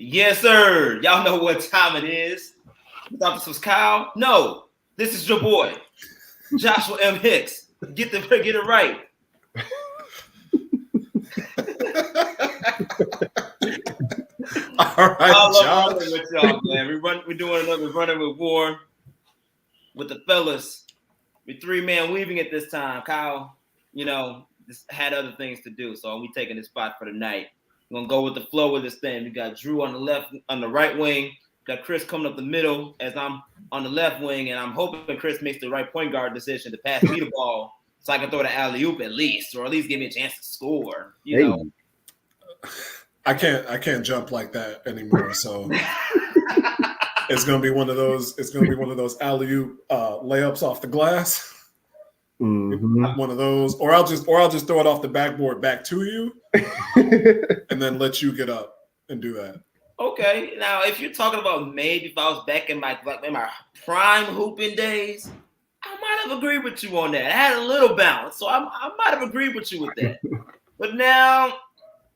Yes, sir. Y'all know what time it is. You thought this was Kyle? No, this is your boy, Joshua M. Hicks. Get it right. All right, I love Josh. running with y'all, man. We're doing another Running with WARR with the fellas. We're three-man weaving it this time. Kyle, just had other things to do, so we taking this spot for the night. We're gonna go with the flow of this thing. We got Drew on the right wing. Got Chris coming up the middle as I'm on the left wing, and I'm hoping Chris makes the right point guard decision to pass me the ball so I can throw the alley-oop at least, or at least give me a chance to score. You know. I can't jump like that anymore. So it's gonna be one of those. It's gonna be one of those alley-oop layups off the glass. Mm-hmm. One of those, or I'll just throw it off the backboard back to you, and then let you get up and do that. Okay, now if you're talking about maybe if I was back in my prime hooping days, I might have agreed with you on that. I had a little bounce, so I might have agreed with you with that. But now,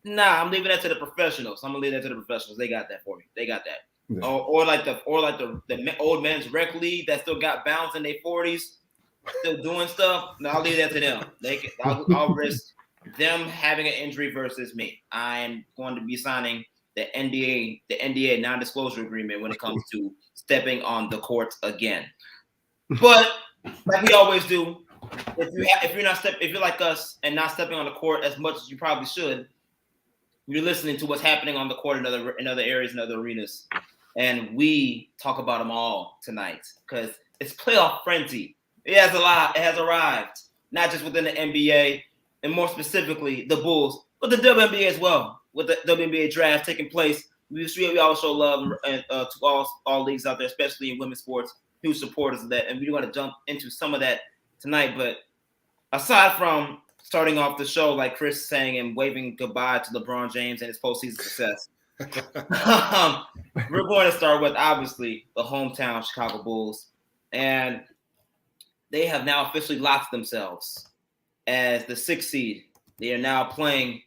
I'm leaving that to the professionals. I'm gonna leave that to the professionals. They got that for me. They got that. Yeah. Or like the old men's rec league that still got bounce in their 40s, still doing stuff. No, I'll leave that to them. I'll risk them having an injury versus me. I'm going to be signing the NDA non-disclosure agreement when it comes to stepping on the court again. But like we always do, if you're like us and not stepping on the court as much as you probably should, you're listening to what's happening on the court in other areas and other arenas, and we talk about them all tonight because it's playoff frenzy. It has arrived, not just within the NBA and more specifically the Bulls, but the WNBA as well. With the WNBA Draft taking place, we always show love to all leagues out there, especially in women's sports, huge supporters of that, and we're going to jump into some of that tonight. But aside from starting off the show like Chris saying and waving goodbye to LeBron James and his postseason success, we're going to start with obviously the hometown Chicago Bulls, and they have now officially locked themselves as the 6th seed. They are now playing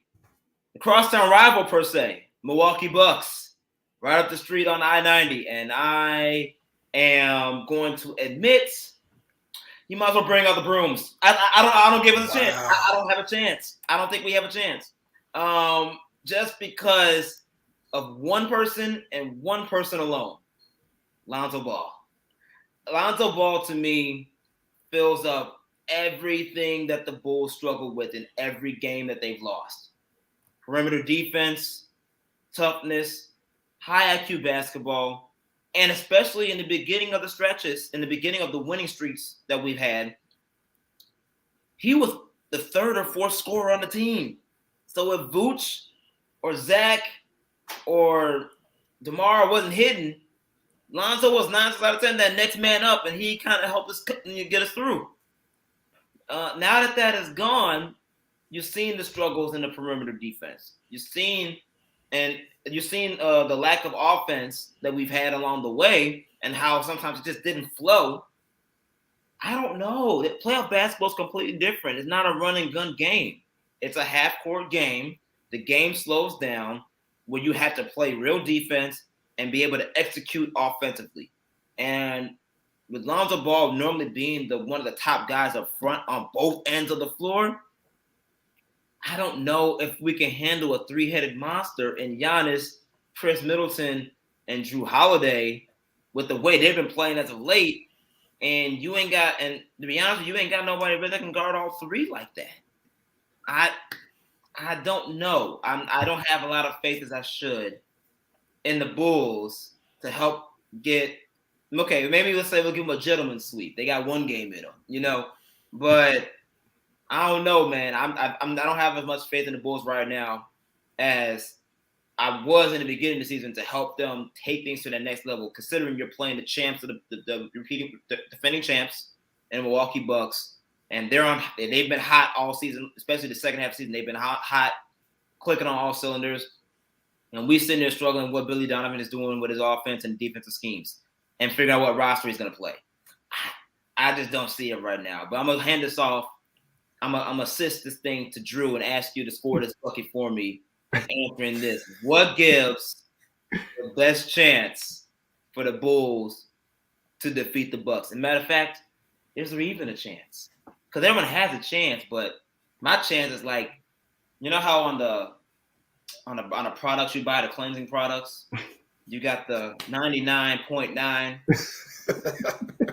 the crosstown rival per se, Milwaukee Bucks, right up the street on I-90. And I am going to admit, you might as well bring out the brooms. I don't give us a chance. I don't have a chance. I don't think we have a chance. Just because of one person and one person alone, Lonzo Ball. Lonzo Ball to me fills up everything that the Bulls struggled with in every game that they've lost. Perimeter defense, toughness, high IQ basketball, and especially in the beginning of the stretches, in the beginning of the winning streaks that we've had, he was the 3rd or 4th scorer on the team. So if Vooch or Zach or DeMar wasn't hitting, Lonzo was 9 out of 10 that next man up, and he kind of helped us get us through. Now that is gone, you've seen the struggles in the perimeter defense. You've seen the lack of offense that we've had along the way and how sometimes it just didn't flow. I don't know. That playoff basketball is completely different. It's not a run and gun game. It's a half-court game. The game slows down where you have to play real defense and be able to execute offensively. And with Lonzo Ball normally being one of the top guys up front on both ends of the floor, I don't know if we can handle a 3-headed monster in Giannis, Chris Middleton, and Drew Holiday with the way they've been playing as of late. And to be honest with you, ain't got nobody that can guard all 3 like that. I don't know. I don't have a lot of faith as I should in the Bulls to help get. Okay, maybe let's say we'll give them a gentleman's sweep. They got 1 game in them, but I don't know, man. I don't have as much faith in the Bulls right now as I was in the beginning of the season to help them take things to the next level. Considering you're playing the champs of the defending champs and Milwaukee Bucks, and they've been hot all season, especially the second half of the season. They've been hot, clicking on all cylinders, and we sitting there struggling with what Billy Donovan is doing with his offense and defensive schemes, and figuring out what roster he's going to play. I just don't see it right now. But I'm gonna hand this off. I'm gonna assist this thing to Drew and ask you to score this bucket for me. Answering this, what gives the best chance for the Bulls to defeat the Bucks. As a matter of fact, there's even a chance. Because everyone has a chance, but my chance is like, you know how on the products you buy, the cleansing products, you got the 99.9,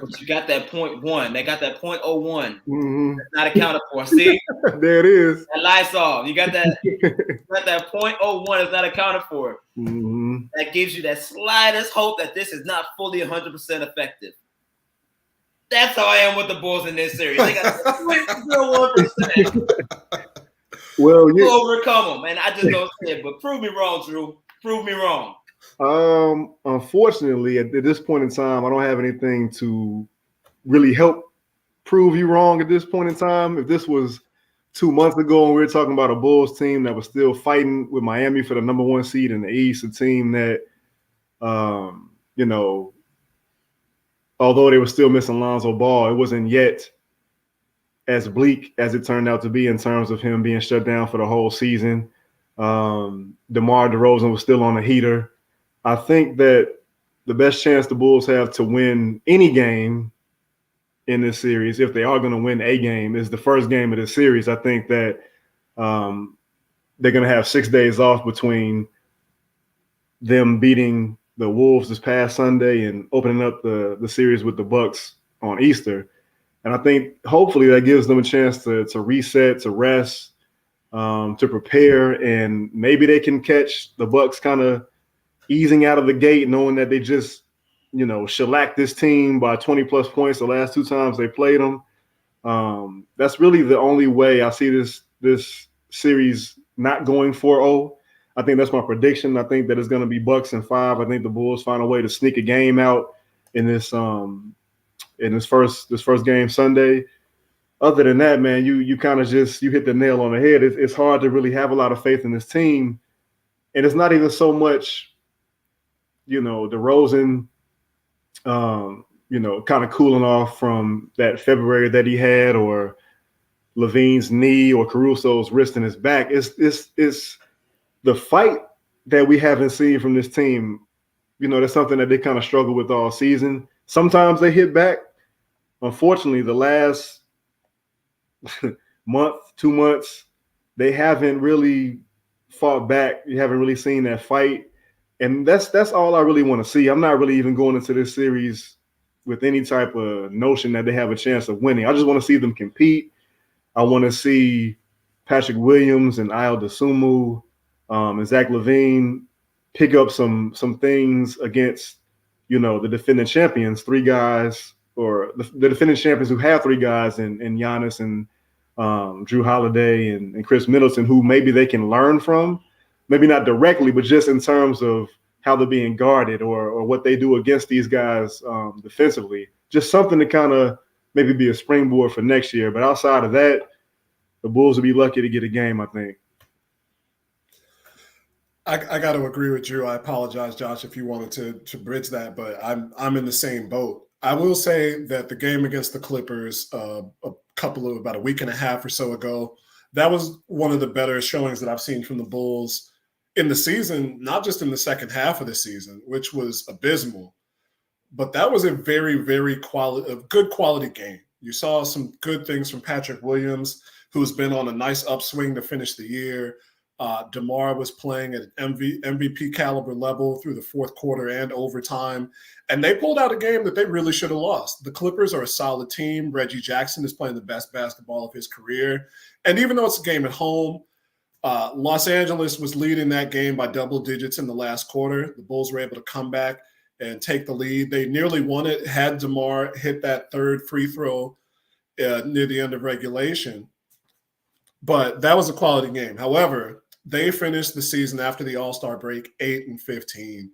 but you got that 0.1. They got that 0.01. Mm-hmm. That's not accounted for. See? There it is. That Lysol. You got that 0.01 is not accounted for. Mm-hmm. That gives you that slightest hope that this is not fully 100% effective. That's how I am with the Bulls in this series. They got 0.01%. Well, you overcome them, and I just don't see it. But prove me wrong, Drew. Prove me wrong. Unfortunately, at this point in time, I don't have anything to really help prove you wrong at this point in time. If this was 2 months ago and we were talking about a Bulls team that was still fighting with Miami for the number 1 seed in the East, a team that, you know, although they were still missing Lonzo Ball, it wasn't yet as bleak as it turned out to be in terms of him being shut down for the whole season. DeMar DeRozan was still on a heater. I think that the best chance the Bulls have to win any game in this series, if they are going to win a game, is the first game of the series. I think that they're going to have 6 days off between them beating the Wolves this past Sunday and opening up the series with the Bucks on Easter. And I think hopefully that gives them a chance to reset, to rest, to prepare, and maybe they can catch the Bucks kind of easing out of the gate, knowing that they just, you know, shellacked this team by 20-plus points the last 2 times they played them. That's really the only way I see this series not going 4-0. I think that's my prediction. I think that it's going to be Bucks in 5. I think the Bulls find a way to sneak a game out in this first game Sunday. Other than that, man, you kind of just, you hit the nail on the head. It's hard to really have a lot of faith in this team. And it's not even so much, you know, DeRozan, you know, kind of cooling off from that February that he had, or Levine's knee, or Caruso's wrist in his back. It's the fight that we haven't seen from this team. You know, that's something that they kind of struggle with all season. Sometimes they hit back. Unfortunately, the last month, 2 months, they haven't really fought back. You haven't really seen that fight. And that's all I really want to see. I'm not really even going into this series with any type of notion that they have a chance of winning. I just want to see them compete. I want to see Patrick Williams and Ayo Dosunmu and Zach LaVine pick up some things against, you know, the defending champions, 3 guys, or the defending champions who have 3 guys in Giannis and Drew Holiday and Chris Middleton, who maybe they can learn from. Maybe not directly, but just in terms of how they're being guarded or what they do against these guys defensively. Just something to kind of maybe be a springboard for next year. But outside of that, the Bulls will be lucky to get a game, I think. I got to agree with you. I apologize, Josh, if you wanted to bridge that, but I'm in the same boat. I will say that the game against the Clippers about a week and a half or so ago, that was one of the better showings that I've seen from the Bulls in the season, not just in the second half of the season, which was abysmal, but that was a very, very good quality game. You saw some good things from Patrick Williams, who's been on a nice upswing to finish the year. DeMar was playing at MVP caliber level through the fourth quarter and overtime, and they pulled out a game that they really should have lost. The Clippers are a solid team. Reggie Jackson is playing the best basketball of his career, and even though it's a game at home, Los Angeles was leading that game by double digits in the last quarter. The Bulls were able to come back and take the lead. They nearly won it had DeMar hit that third free throw near the end of regulation. But that was a quality game. However, they finished the season after the All-Star break 8-15,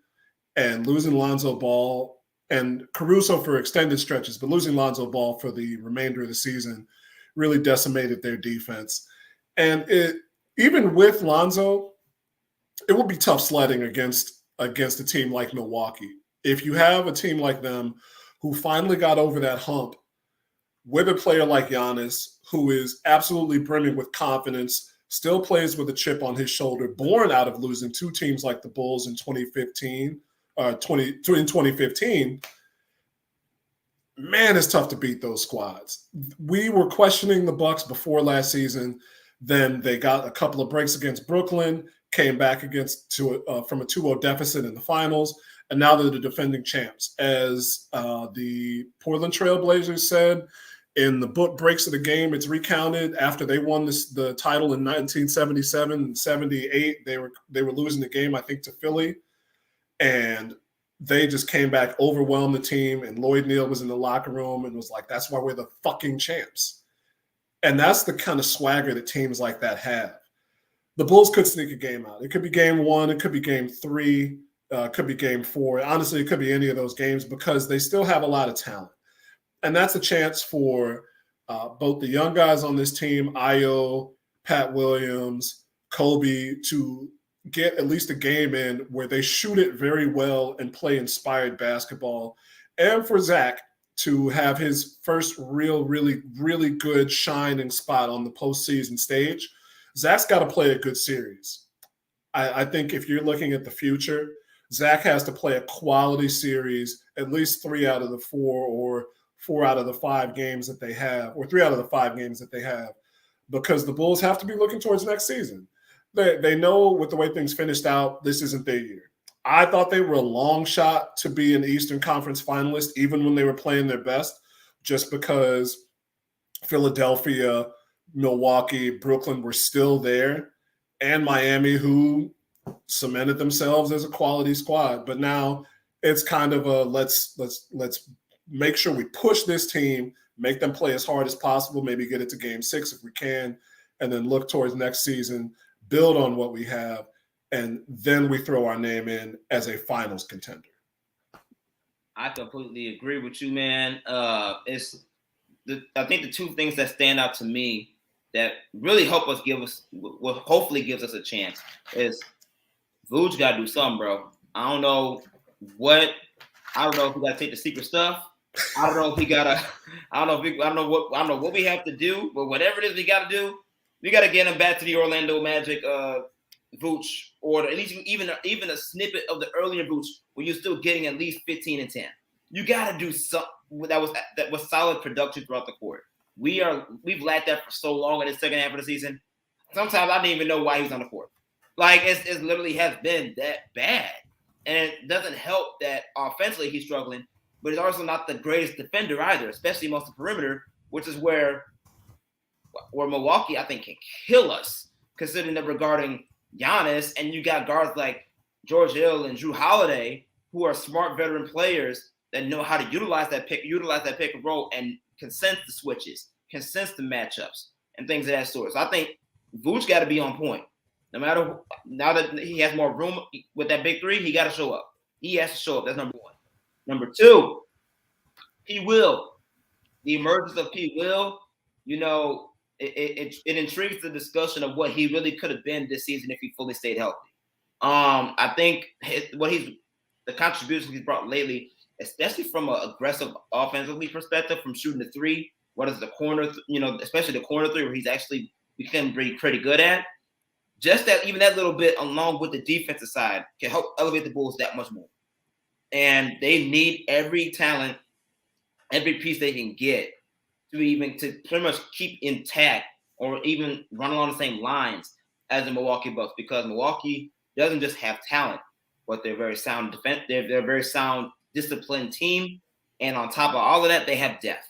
and losing Lonzo Ball and Caruso for extended stretches, but losing Lonzo Ball for the remainder of the season really decimated their defense. And even with Lonzo, it will be tough sledding against a team like Milwaukee. If you have a team like them who finally got over that hump with a player like Giannis, who is absolutely brimming with confidence, still plays with a chip on his shoulder, born out of losing two teams like the Bulls in 2015. In 2015, man, it's tough to beat those squads. We were questioning the Bucks before last season. Then they got a couple of breaks against Brooklyn, came back from a 2-0 deficit in the finals, and now they're the defending champs. As the Portland Trail Blazers said, in the book Breaks of the Game, it's recounted after they won the title in 1977 and 78. They were losing the game, I think, to Philly, and they just came back, overwhelmed the team, and Lloyd Neal was in the locker room and was like, "That's why we're the fucking champs." And that's the kind of swagger that teams like that have. The Bulls could sneak a game out. It could be game 1. It could be game 3. It could be game 4. Honestly, it could be any of those games because they still have a lot of talent. And that's a chance for both the young guys on this team, Ayo, Pat Williams, Kobe, to get at least a game in where they shoot it very well and play inspired basketball. And for Zach to have his first really good shining spot on the postseason stage. Zach's got to play a good series. I think if you're looking at the future, Zach has to play a quality series, at least 3 out of the 4 or 4 out of the 5 games that they have, or 3 out of the 5 games that they have, because the Bulls have to be looking towards next season. They know with the way things finished out, this isn't their year. I thought they were a long shot to be an Eastern Conference finalist, even when they were playing their best, just because Philadelphia, Milwaukee, Brooklyn were still there, and Miami, who cemented themselves as a quality squad. But now it's kind of a let's make sure we push this team, make them play as hard as possible, maybe get it to game 6 if we can, and then look towards next season, build on what we have, and then we throw our name in as a finals contender. I completely agree with you, man. I think the 2 things that stand out to me that really will hopefully gives us a chance is Vooch got to do something, bro. I don't know if he got to take the secret stuff. I don't know what we have to do, but whatever it is we got to do, we got to get him back to the Orlando Magic Vooch, or at least even a snippet of the earlier Vooch where you're still getting at least 15 and 10. You got to do something that was solid production throughout the court. We've lacked that for so long in the second half of the season. Sometimes I didn't even know why he was on the court. Like it literally has been that bad, and it doesn't help that offensively he's struggling, but he's also not the greatest defender either, especially amongst the perimeter, which is where Milwaukee I think can kill us, considering that regarding Giannis, and you got guards like George Hill and Drew Holiday, who are smart veteran players that know how to utilize that pick and roll and can sense the switches, can sense the matchups and things of that sort. So I think Vooch got to be on point. Now that he has more room with that big 3, he got to show up. He has to show up. That's number 1. Number 2, P. Will. The emergence of P. Will, it intrigues the discussion of what he really could have been this season if he fully stayed healthy. I think the contributions he's brought lately, especially from an aggressive offensively perspective, from shooting the 3, what is the corner, especially the corner 3, where he's actually become pretty good at. Just that little bit, along with the defensive side, can help elevate the Bulls that much more. And they need every talent, every piece they can get to pretty much keep intact or even run along the same lines as the Milwaukee Bucks, because Milwaukee doesn't just have talent, but they're very sound defense. They're a very sound, disciplined team, and on top of all of that, they have depth,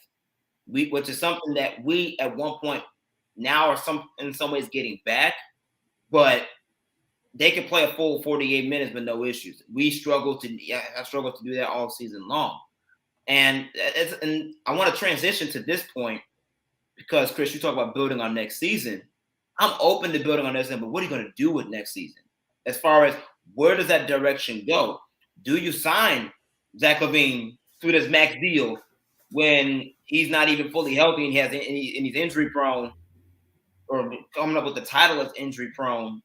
which is something that we at one point now are in some ways getting back, but they can play a full 48 minutes with no issues. I struggled to do that all season long. And I want to transition to this point because, Chris, you talk about building on next season. I'm open to building on next season, but what are you going to do with next season? As far as where does that direction go? Do you sign Zach LaVine through this max deal when he's not even fully healthy and he's injury prone, or coming up with the title as injury prone?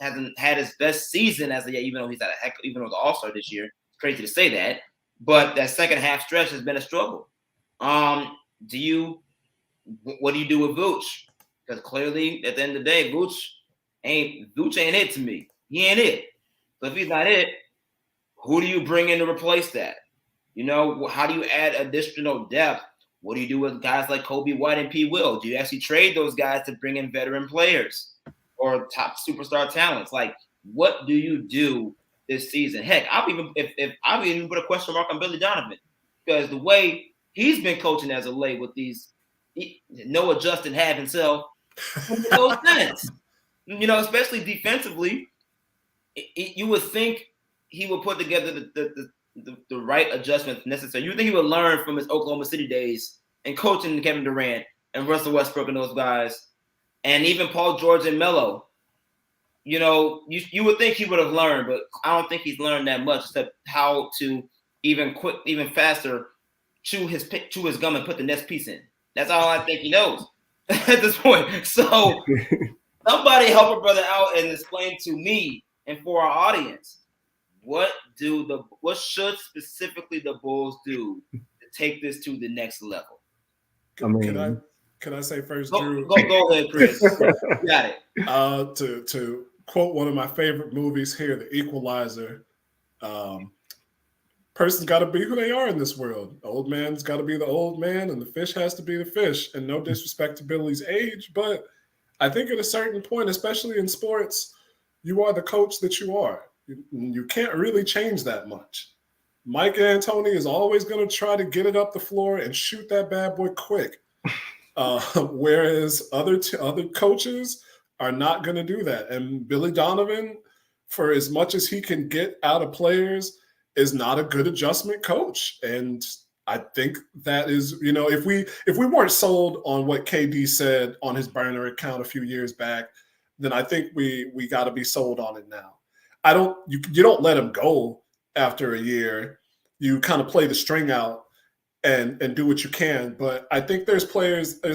Hasn't had his best season as even though he's even though the All-Star this year. It's crazy to say that, but that second half stretch has been a struggle. What do you do with Vooch? Because clearly, at the end of the day, Vooch ain't it to me. He ain't it. So if he's not it, who do you bring in to replace that? You know, how do you add additional depth? What do you do with guys like Kobe White and P. Will? Do you actually trade those guys to bring in veteran players or top superstar talents? Like, what do you do this season? Heck, I'll even put a question mark on Billy Donovan, because the way he's been coaching as of late with these Noah Justin have himself, no sense. You know, especially defensively, you would think he would put together the right adjustments necessary. You would think he would learn from his Oklahoma City days and coaching Kevin Durant and Russell Westbrook and those guys, and even Paul George and Melo. You know, you would think he would have learned, but I don't think he's learned that much, except how to even faster chew his gum and put the next piece in. That's all I think he knows at this point. So somebody help a brother out and explain to me and for our audience, what should specifically the Bulls do to take this to the next level? I mean, can I say first, Drew? Go ahead, Chris. You got it. To quote one of my favorite movies here, The Equalizer, person's got to be who they are in this world. The old man's got to be the old man, and the fish has to be the fish. And no disrespect to Billy's age, but I think at a certain point, especially in sports, you are the coach that you are. You can't really change that much. Mike D'Antoni is always going to try to get it up the floor and shoot that bad boy quick. Whereas other coaches are not going to do that. And Billy Donovan, for as much as he can get out of players, is not a good adjustment coach. And I think that is, you know, if we weren't sold on what KD said on his burner account a few years back, then I think we got to be sold on it now. You don't let him go after a year. You kind of play the string out and do what you can. But I think there's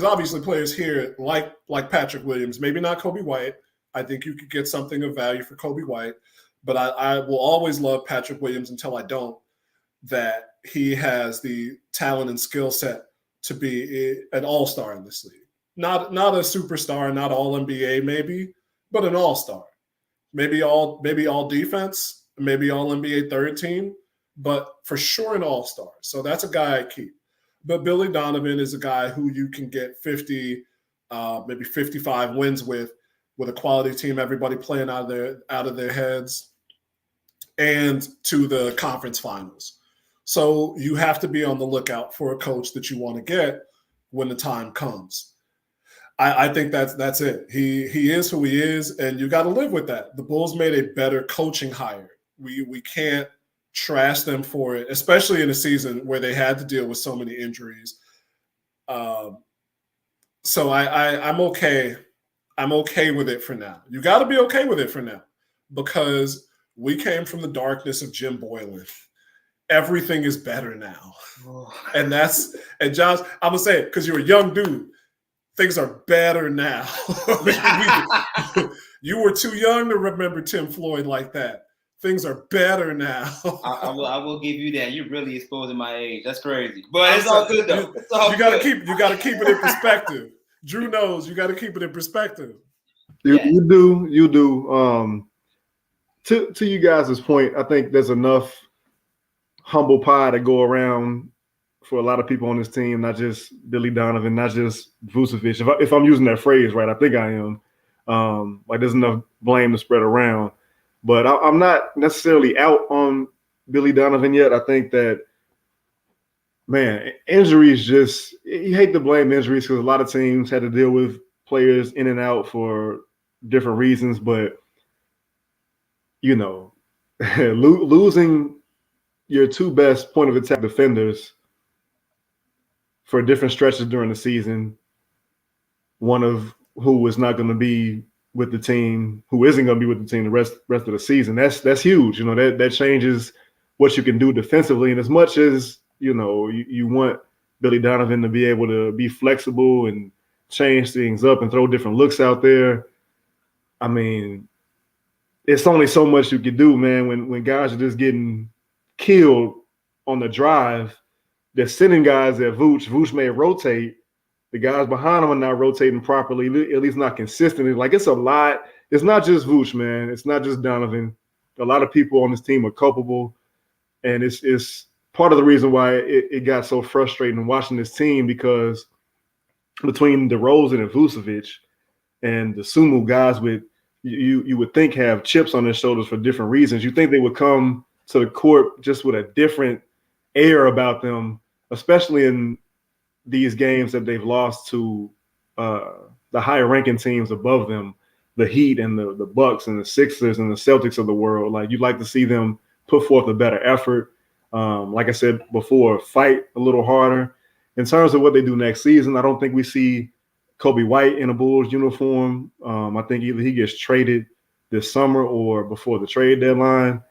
obviously players here like Patrick Williams, maybe not Kobe White. I think you could get something of value for Kobe White, but I will always love Patrick Williams until I don't, that he has the talent and skill set to be an all-star in this league. Not a superstar, not all NBA maybe, but an all-star. Maybe all defense, maybe all NBA third team, but for sure an all-star. So that's a guy I keep. But Billy Donovan is a guy who you can get 50, maybe 55 wins with a quality team, everybody playing out of their heads, and to the conference finals. So you have to be on the lookout for a coach that you want to get when the time comes. I think that's it. He is who he is, and you got to live with that. The Bulls made a better coaching hire. We can't trash them for it, especially in a season where they had to deal with so many injuries. So I'm okay. I'm okay with it for now. You got to be okay with it for now, because we came from the darkness of Jim Boylan. Everything is better now. And Josh, I'm going to say it because you're a young dude. Things are better now. You were too young to remember Tim Floyd like that. Things are better now. I will give you that. You're really exposing my age. That's crazy. But it's all good though. You gotta keep it in perspective. Drew knows you gotta keep it in perspective. You do. To you guys' point, I think there's enough humble pie to go around for a lot of people on this team, not just Billy Donovan, not just Vucevic. If I'm using that phrase right, I think I am. Like there's enough blame to spread around. But I'm not necessarily out on Billy Donovan yet. I think that, man, injuries you hate to blame injuries because a lot of teams had to deal with players in and out for different reasons. But, you know, losing your two best point of attack defenders for different stretches during the season, one of who was not going to be with the team, who isn't going to be with the team the rest of the season. That's huge. You know, that changes what you can do defensively. And as much as, you know, you want Billy Donovan to be able to be flexible and change things up and throw different looks out there, I mean, it's only so much you can do, man, when guys are just getting killed on the drive. They're sending guys at Vooch. Vooch may rotate, The guys behind him are not rotating properly, at least not consistently. Like, it's a lot. It's not just Vooch, man. It's not just Donovan. A lot of people on this team are culpable, and it's part of the reason why it got so frustrating watching this team, because between DeRozan and Vucevic and the Sumu guys with you would think have chips on their shoulders for different reasons. You think they would come to the court just with a different air about them, especially in these games that they've lost to the higher ranking teams above them, the Heat and the Bucks and the Sixers and the Celtics of the world. Like, you'd like to see them put forth a better effort. Like I said before, fight a little harder. In terms of what they do next season, I don't think we see Kobe White in a Bulls uniform. I think either he gets traded this summer or before the trade deadline.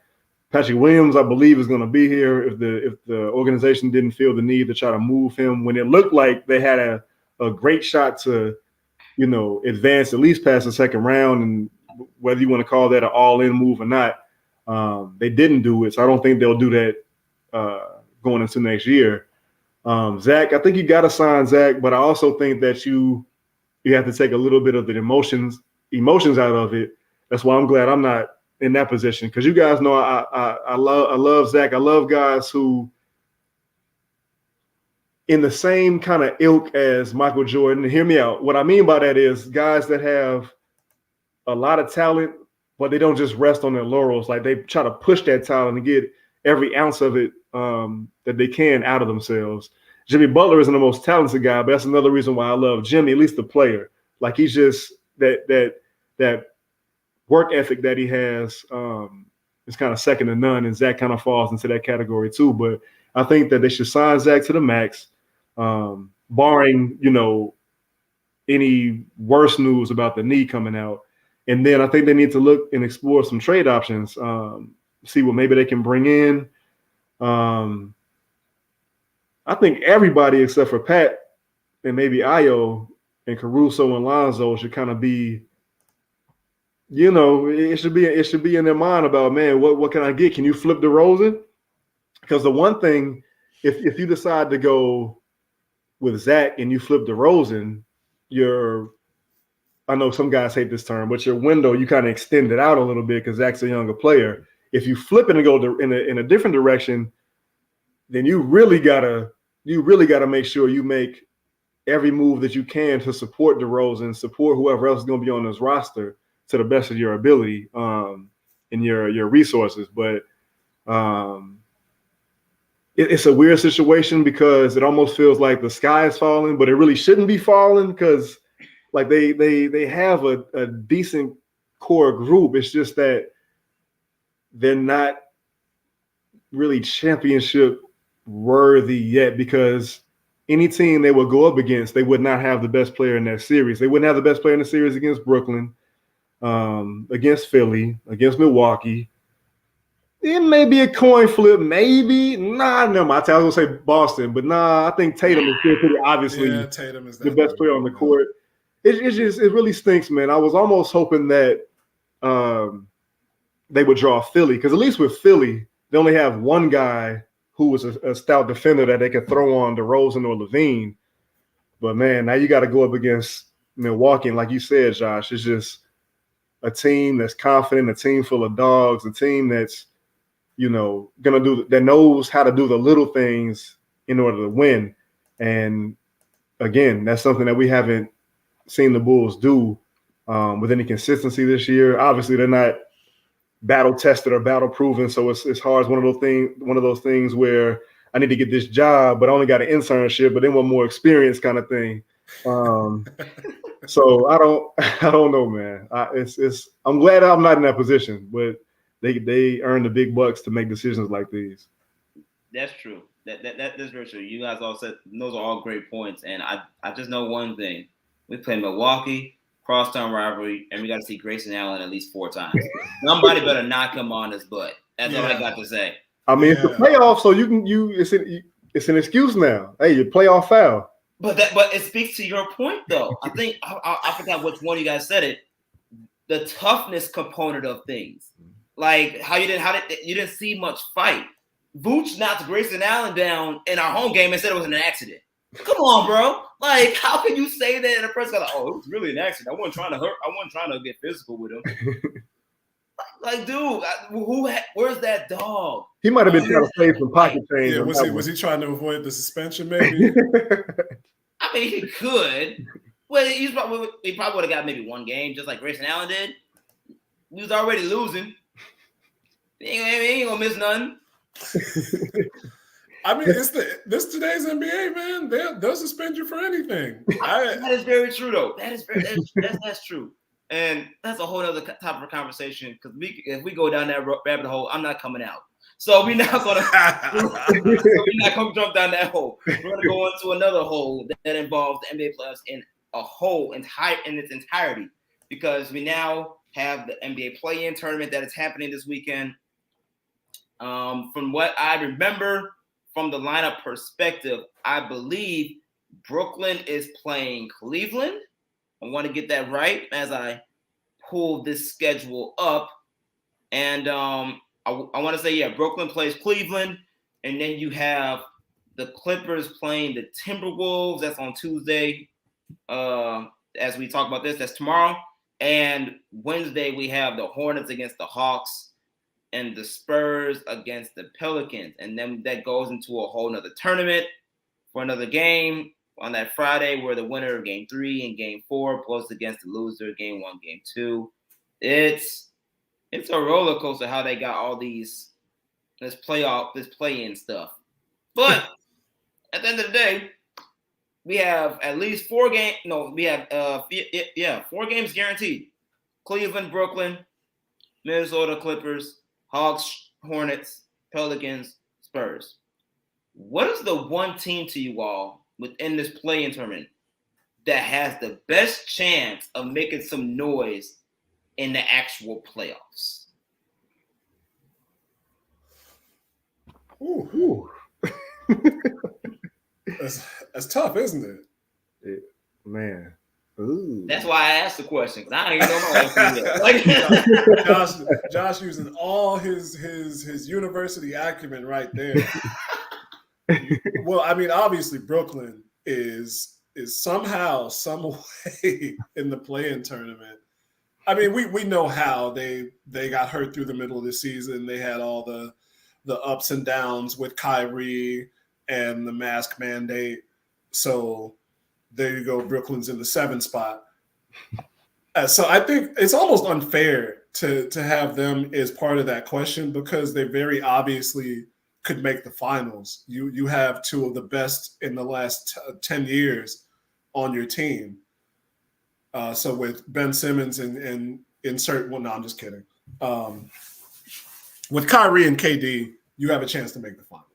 Patrick Williams, I believe, is going to be here if the organization didn't feel the need to try to move him when it looked like they had a great shot to, advance at least past the second round. And whether you want to call that an all-in move or not, they didn't do it. So I don't think they'll do that going into next year. Zach, I think you got to sign Zach, but I also think that you have to take a little bit of the emotions out of it. That's why I'm glad I'm not in that position, because you guys know I love Zach. I love guys who in the same kind of ilk as Michael Jordan. And hear me out. What I mean by that is guys that have a lot of talent, but they don't just rest on their laurels. Like, they try to push that talent and get every ounce of it that they can out of themselves. Jimmy Butler isn't the most talented guy, but that's another reason why I love Jimmy, at least the player. Like, he's just that work ethic that he has is kind of second to none, and Zach kind of falls into that category too. But I think that they should sign Zach to the max, barring, any worse news about the knee coming out. And then I think they need to look and explore some trade options, see what maybe they can bring in. I think everybody except for Pat and maybe Ayo and Caruso and Lonzo should kind of be, it should be in their mind about, man, what can I get? Can you flip DeRozan? Because the one thing, if you decide to go with Zach and you flip DeRozan, I know some guys hate this term, but your window, you kind of extend it out a little bit because Zach's a younger player. If you flip it and go in a different direction, then you really gotta make sure you make every move that you can to support DeRozan, support whoever else is going to be on this roster to the best of your ability and your resources. But it's a weird situation because it almost feels like the sky is falling, but it really shouldn't be falling because like they have a decent core group. It's just that they're not really championship worthy yet, because any team they would go up against, they would not have the best player in that series. They wouldn't have the best player in the series against Brooklyn, against Philly, against Milwaukee. It may be a coin flip, maybe. Nah, no, I was gonna say Boston, but nah, I think Tatum is still pretty obviously Tatum is the best player on the court. It really stinks, man. I was almost hoping that they would draw Philly, because at least with Philly, they only have one guy who was a stout defender that they could throw on DeRozan or Levine. But, man, now you got to go up against Milwaukee. And like you said, Josh, it's just a team that's confident, a team full of dogs, a team that's, that knows how to do the little things in order to win. And, again, that's something that we haven't seen the Bulls do with any consistency this year. Obviously, they're not battle tested or battle proven, so it's hard. It's one of those things where I need to get this job, but I only got an internship, but then want more experience kind of thing. So I don't know, man. I'm glad I'm not in that position, but they earn the big bucks to make decisions like these. That's true. That's very true. You guys all said those are all great points, and I just know one thing: we play Milwaukee, crosstown rivalry, and we got to see Grayson Allen at least 4 times. Somebody better knock him on his butt. That's all I got to say. I mean, it's the playoffs, so it's an excuse now. Hey, you playoff foul. But it speaks to your point, though. I think I forgot which one of you guys said it. The toughness component of things, like how you didn't see much fight. Vooch knocked Grayson Allen down in our home game and said it was an accident. Come on, bro. Like, how can you say that in a press conference? Oh, it was really an accident. I wasn't trying to hurt. I wasn't trying to get physical with him. Like, dude, where's that dog? He might have been trying to save some pocket change. Yeah, was he trying to avoid the suspension? Maybe. I mean, he could. Well, he probably would have got maybe one game, just like Grayson Allen did. He was already losing. He ain't gonna miss nothing. I mean, it's today's NBA, man. They'll suspend you for anything. That is very true, though. That's true, and that's a whole other topic of conversation. Because if we go down that rabbit hole, I'm not coming out. So we're not gonna jump down that hole. We're gonna go into another hole that involves the NBA playoffs in its entirety, because we now have the NBA play-in tournament that is happening this weekend. From what I remember, from the lineup perspective, I believe Brooklyn is playing Cleveland. I want to get that right as I pull this schedule up. And I want to say, yeah, Brooklyn plays Cleveland. And then you have the Clippers playing the Timberwolves. That's on Tuesday. As we talk about this, that's tomorrow. And Wednesday, we have the Hornets against the Hawks and the Spurs against the Pelicans. And then that goes into a whole nother tournament for another game on that Friday, where the winner of game 3 and game 4 goes against the loser of game 1, game 2. It's a roller coaster how they got all this play-in stuff. But at the end of the day, we have at least 4 games. No, we have 4 games guaranteed. Cleveland, Brooklyn, Minnesota Clippers, Hawks, Hornets, Pelicans, Spurs. What is the one team to you all within this play-in tournament that has the best chance of making some noise in the actual playoffs? Ooh. That's tough, isn't it? Man. Ooh. That's why I asked the question, because I don't even know my answer yet. Josh using all his university acumen right there. Well, I mean, obviously Brooklyn is somehow, some way in the play-in tournament. I mean, we know how they got hurt through the middle of the season. They had all the ups and downs with Kyrie and the mask mandate. So there you go. Brooklyn's in the 7th spot. So I think it's almost unfair to have them as part of that question, because they very obviously could make the finals. You have 2 of the best in the last 10 years on your team. So with Ben Simmons and insert, well, no, I'm just kidding. With Kyrie and KD, you have a chance to make the finals.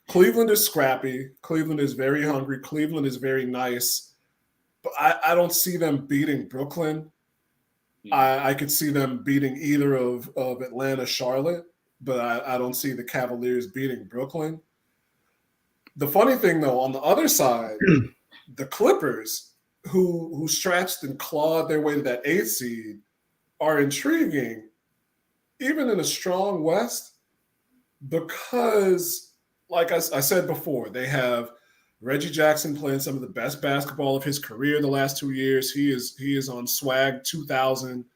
Cleveland is scrappy. Cleveland is very hungry. Cleveland is very nice. But I don't see them beating Brooklyn. I could see them beating either of Atlanta, Charlotte, but I don't see the Cavaliers beating Brooklyn. The funny thing, though, on the other side, the Clippers, who stretched and clawed their way to that 8th seed, are intriguing, even in a strong West, because, like I said before, they have Reggie Jackson playing some of the best basketball of his career the last 2 years. He is on swag 2000,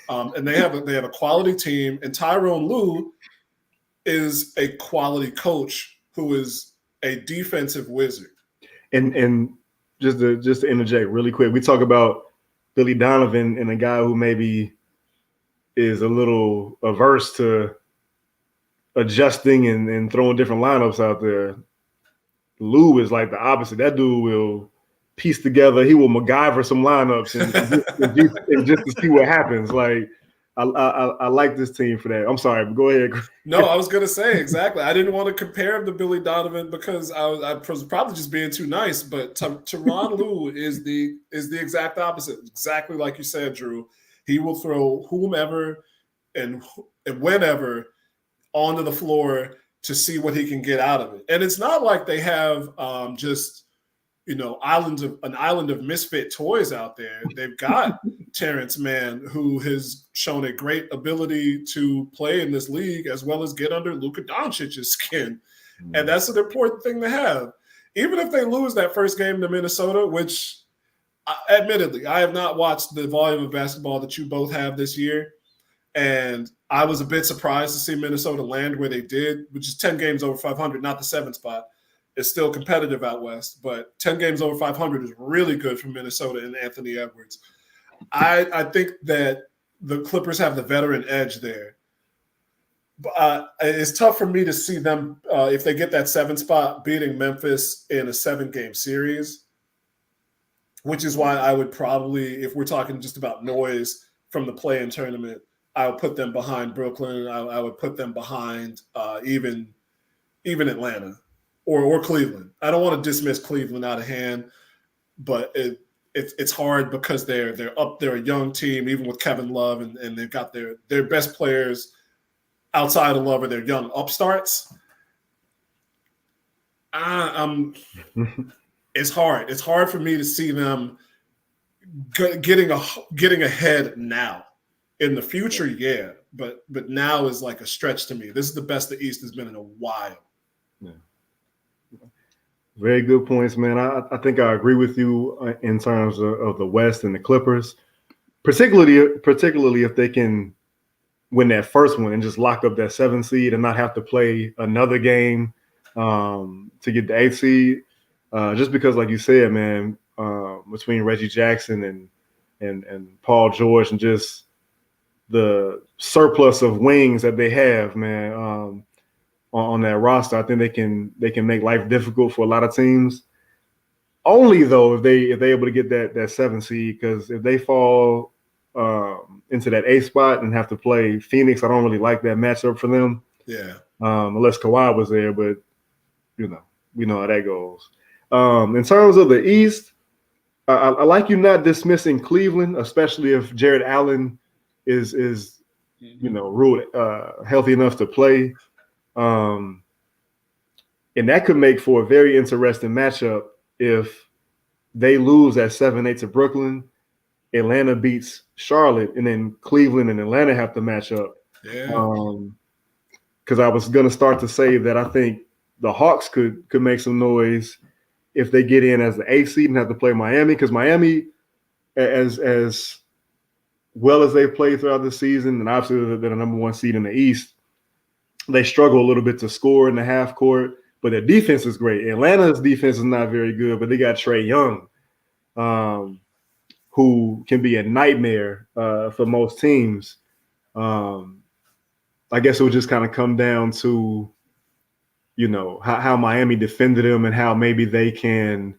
and they have a quality team. And Tyronn Lue is a quality coach who is a defensive wizard. And just to interject really quick, we talk about Billy Donovan and a guy who maybe is a little averse to adjusting and throwing different lineups out there. Lou is like the opposite. That dude will piece together. He will MacGyver some lineups and just to see what happens. Like, I like this team for that. I'm sorry, but go ahead. No, I was going to say exactly. I didn't want to compare him to Billy Donovan because I was probably just being too nice. But Tyronn Lue is the exact opposite. Exactly like you said, Drew. He will throw whomever and whenever onto the floor to see what he can get out of it. And it's not like they have just, an island of misfit toys out there. They've got Terrence Mann, who has shown a great ability to play in this league as well as get under Luka Doncic's skin. And that's an important thing to have. even if they lose that first game to Minnesota, which admittedly, I have not watched the volume of basketball that you both have this year. And I was a bit surprised to see Minnesota land where they did, which is 10 games over 500, not the 7th spot. It's still competitive out west, but 10 games over 500 is really good for Minnesota and Anthony Edwards. I think that the Clippers have the veteran edge there. It's tough for me to see them, if they get that 7th spot, beating Memphis in a 7-game series, which is why I would probably, if we're talking just about noise from the play-in tournament, I would put them behind Brooklyn. I would put them behind even Atlanta or Cleveland. I don't want to dismiss Cleveland out of hand, but it's hard because they're a young team, even with Kevin Love, and they've got their best players outside of Love are their young upstarts. It's hard. It's hard for me to see them getting ahead now. In the future, yeah, but now is like a stretch to me. This is the best the East has been in a while. Yeah. Very good points, man. I think I agree with you in terms of the West and the Clippers, particularly if they can win that first one and just lock up that 7th seed and not have to play another game to get the 8th seed. Just because, like you said, man, between Reggie Jackson and Paul George and just the surplus of wings that they have, man, on that roster, I think they can make life difficult for a lot of teams. Only though if they're able to get that 7th seed, because if they fall into that 8th spot and have to play Phoenix, I don't really like that matchup for them. Yeah. Unless Kawhi was there, but we know how that goes. In terms of the East, I like you not dismissing Cleveland, especially if Jared Allen is ruled healthy enough to play. And that could make for a very interesting matchup if they lose at 7-8 to Brooklyn, Atlanta beats Charlotte, and then Cleveland and Atlanta have to match up. Yeah. Because I was going to start to say that I think the Hawks could make some noise if they get in as the 8th seed and have to play Miami, because Miami, as well as they've played throughout the season, and obviously they're the number 1 seed in the East, they struggle a little bit to score in the half court, but their defense is great. Atlanta's defense is not very good, but they got Trae Young, who can be a nightmare for most teams. I guess it would just kind of come down to, how Miami defended him and how maybe they can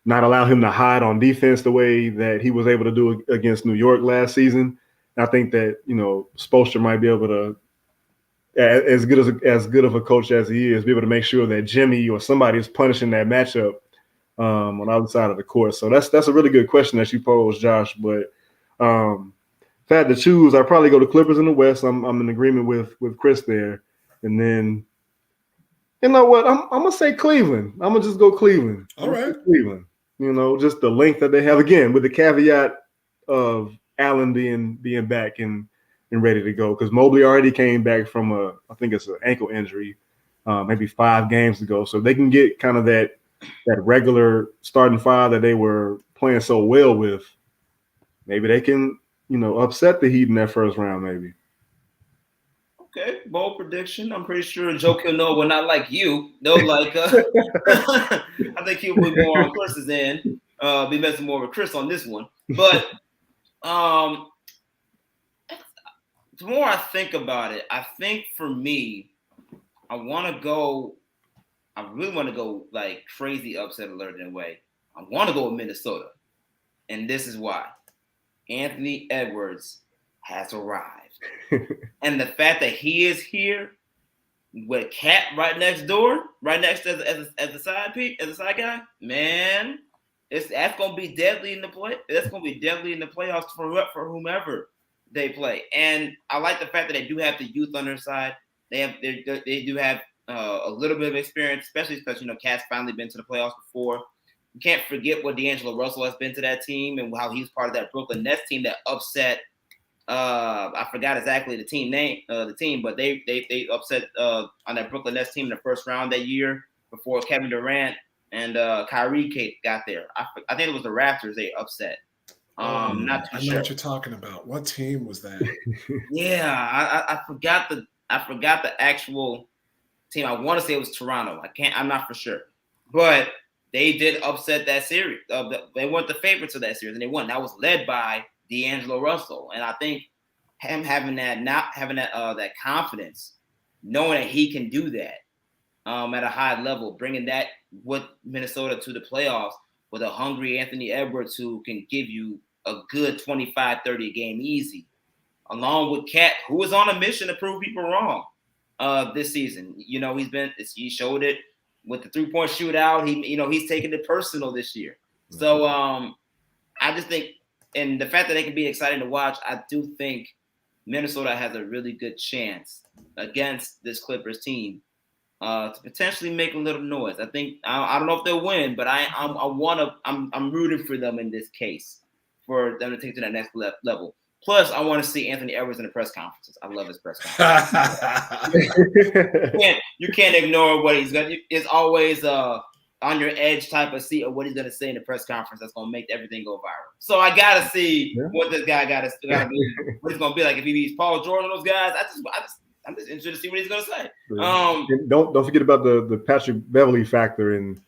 not allow him to hide on defense the way that he was able to do against New York last season. And I think that, Spoelstra might be able to, as good of a coach as he is, be able to make sure that Jimmy or somebody is punishing that matchup on the other side of the court. So that's a really good question that you posed, Josh. But if I had to choose, I'd probably go to Clippers in the West. I'm in agreement with Chris there. And then, you know what? I'm gonna say Cleveland. I'm gonna just go Cleveland. All right. Cleveland. Just the length that they have, again, with the caveat of Allen being back and ready to go, because Mobley already came back from I think it's an ankle injury, maybe 5 games ago. So they can get kind of that regular starting 5 that they were playing so well with. Maybe they can, upset the Heat in that first round, maybe. Okay, bold prediction. I'm pretty sure Joe Kilnoa will not like you. No, like I think he'll be more on Chris's end. Be messing more with Chris on this one. But the more I think about it, I think for me, I really want to go like crazy upset alert in a way. I want to go with Minnesota. And this is why. Anthony Edwards has arrived. And the fact that he is here with Cat right next door, right next to as the side guy, man, that's gonna be deadly in the play. That's gonna be deadly in the playoffs for whomever they play. And I like the fact that they do have the youth on their side. They do have a little bit of experience, especially because Cat's finally been to the playoffs before. You can't forget what D'Angelo Russell has been to that team and how he's part of that Brooklyn Nets team that upset. I forgot exactly the team name, but they upset on that Brooklyn Nets team in the first round that year before Kevin Durant and Kyrie got there. I think it was the Raptors they upset. Not too I know sure. what you're talking about. What team was that? Yeah, I forgot the actual team. I want to say it was Toronto. I'm not for sure, but they did upset that series. They weren't the favorites of that series, and they won. That was led by D'Angelo Russell, and I think him having that confidence, knowing that he can do that at a high level, bringing that with Minnesota to the playoffs with a hungry Anthony Edwards who can give you a good 25-30 a game easy, along with Cat, who is on a mission to prove people wrong this season. He showed it with the 3-point shootout. He's taking it personal this year. So I just think, and the fact that they can be exciting to watch, I do think Minnesota has a really good chance against this Clippers team to potentially make a little noise. I think I don't know if they'll win, but I'm rooting for them in this case for them to take to that next level. Plus, I want to see Anthony Edwards in the press conferences. I love his press conferences. You can't ignore what he's going to. It's always on your edge type of seat of what he's going to say in the press conference that's going to make everything go viral. So I got to see what this guy got to be, what he's going to be like if he beats Paul George and those guys. I'm just interested to see what he's going to say. Don't forget about the Patrick Beverley factor, and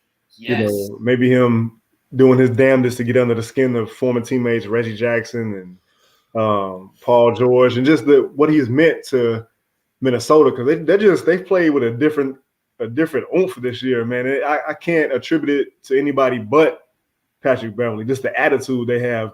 maybe him doing his damnedest to get under the skin of former teammates Reggie Jackson and Paul George, and just what he's meant to Minnesota, because they've played with a different oomph this year, man. I can't attribute it to anybody but Patrick Beverley. Just the attitude they have,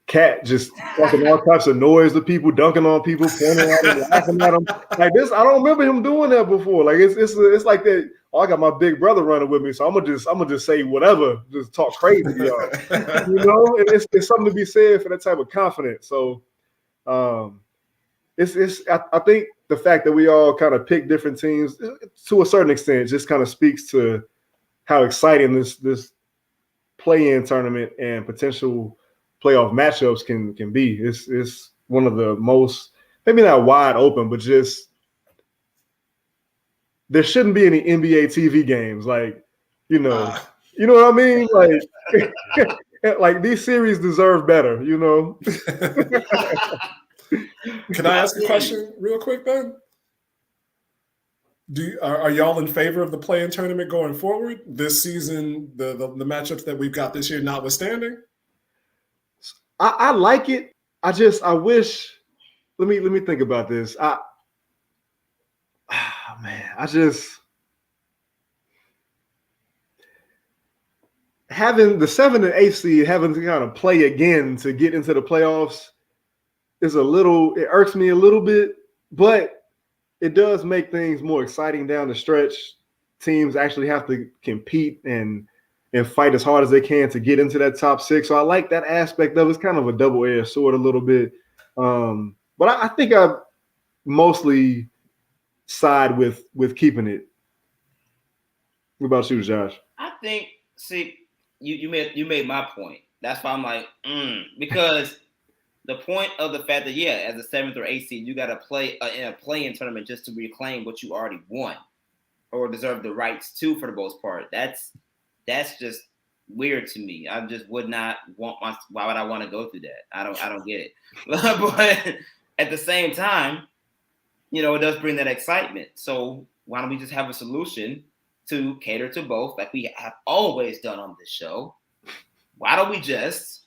Cat just talking all types of noise to people, dunking on people, pointing at them, laughing at them. Like this, I don't remember him doing that before. Like it's like that. Oh, I got my big brother running with me, so I'm gonna just say whatever, just talk crazy to y'all. And it's something to be said for that type of confidence. So, I think the fact that we all kind of pick different teams to a certain extent just kind of speaks to how exciting this play-in tournament and potential playoff matchups can be. It's one of the most, maybe not wide open, but just there shouldn't be any NBA TV games. Like, you know what I mean? Like, like these series deserve better, Can I ask a question real quick then? Are y'all in favor of the play-in tournament going forward this season? The matchups that we've got this year notwithstanding? I like it. I wish. Let me think about this. Having the 7 and 8 seed having to kind of play again to get into the playoffs is it irks me a little bit, but it does make things more exciting down the stretch. Teams actually have to compete and fight as hard as they can to get into that top 6. So I like that aspect of it. It's kind of a double-edged sword a little bit. But I think I mostly side with keeping it. What about you, Josh? I think, you made my point. That's why I'm like, because the point of the fact that, as a 7th or 8th seed, you got to play in a play-in tournament just to reclaim what you already won or deserve the rights to, for the most part. That's just weird to me. I just would not want why would I want to go through that? I don't get it. But at the same time, it does bring that excitement. So why don't we just have a solution to cater to both, like we have always done on this show? Why don't we just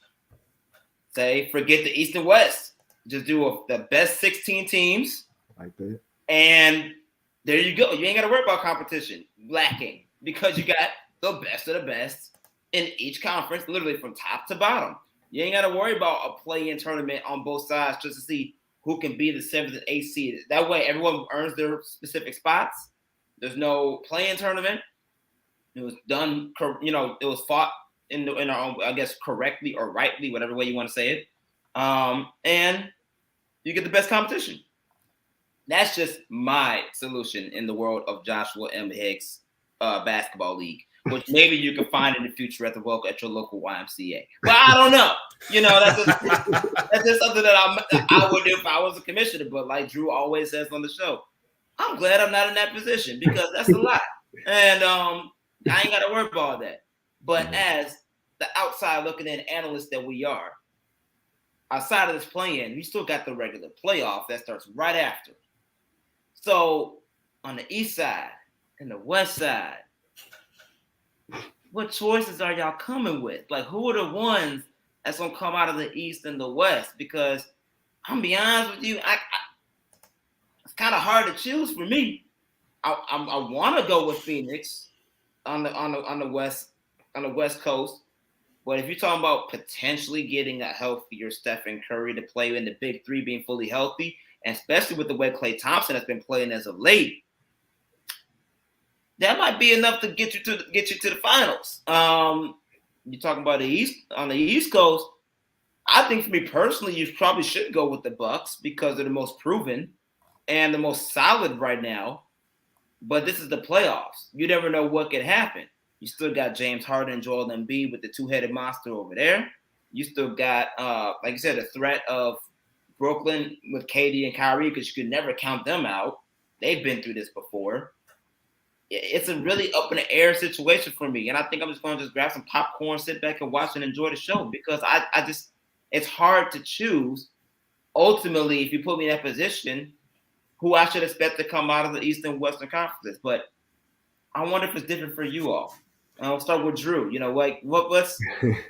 say, forget the East and West, just do the best 16 teams, like that, and there you go. You ain't got to worry about competition lacking because you got the best of the best in each conference, literally from top to bottom. You ain't got to worry about a play-in tournament on both sides just to see who can be the 7th and 8th seed. That way, everyone earns their specific spots. There's no play-in tournament. It was done, it was fought in our own, I guess, correctly or rightly, whatever way you want to say it. And you get the best competition. That's just my solution in the world of Joshua M. Hicks basketball league, which maybe you can find in the future at your local YMCA. But I don't know. That's just something that I would do if I was a commissioner. But like Drew always says on the show, I'm glad I'm not in that position because that's a lot. And I ain't got to worry about all that. But as the outside looking in analyst that we are, outside of this play-in, we still got the regular playoff that starts right after. So on the east side and the west side, what choices are y'all coming with? Like, who are the ones that's gonna come out of the east and the west? Because I'm gonna be honest with you, it's kind of hard to choose for me. I want to go with Phoenix on the west coast, but if you're talking about potentially getting a healthier Stephen Curry to play in the big three, being fully healthy, and especially with the way Klay Thompson has been playing as of late, that might be enough to get you to the finals. You're talking about the East on the East Coast. I think for me personally, you probably should go with the Bucks because they're the most proven and the most solid right now. But this is the playoffs. You never know what could happen. You still got James Harden and Joel Embiid with the two-headed monster over there. You still got, like I said, the threat of Brooklyn with KD and Kyrie because you could never count them out. They've been through this before. It's a really up in the air situation for me. And I think I'm just going to just grab some popcorn, sit back and watch and enjoy the show because I just it's hard to choose. Ultimately, if you put me in that position, who I should expect to come out of the Eastern Western Conferences. But I wonder if it's different for you all. I'll start with Drew. You know, like what's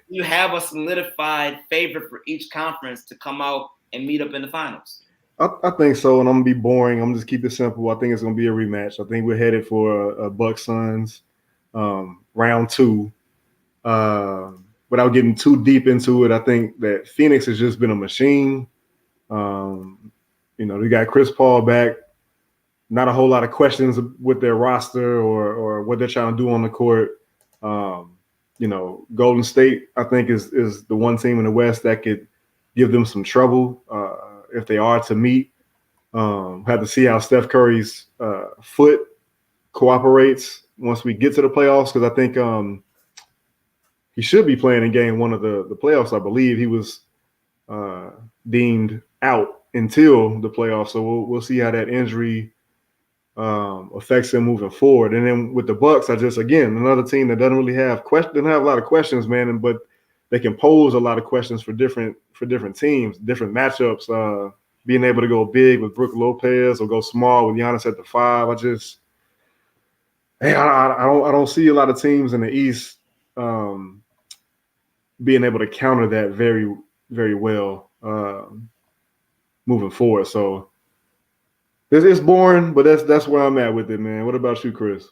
you have a solidified favorite for each conference to come out and meet up in the finals? I think so, and I'm gonna be boring. I'm just keep it simple. I think it's gonna be a rematch. I think we're headed for a Bucks Suns round 2. Without getting too deep into it, I think that Phoenix has just been a machine. They got Chris Paul back. Not a whole lot of questions with their roster or what they're trying to do on the court. Golden State, I think, is the one team in the West that could give them some trouble if they are to meet. Have to see how Steph Curry's foot cooperates once we get to the playoffs because I think he should be playing in game 1 of the playoffs. I believe he was deemed out until the playoffs, so we'll see how that injury affects him moving forward. And then with the Bucks, another team that doesn't really have doesn't have a lot of questions, man, but they can pose a lot of questions for different teams, different matchups. Being able to go big with Brook Lopez or go small with Giannis at the 5. I don't see a lot of teams in the East being able to counter that very, very well moving forward. So it's boring, but that's where I'm at with it, man. What about you, Chris?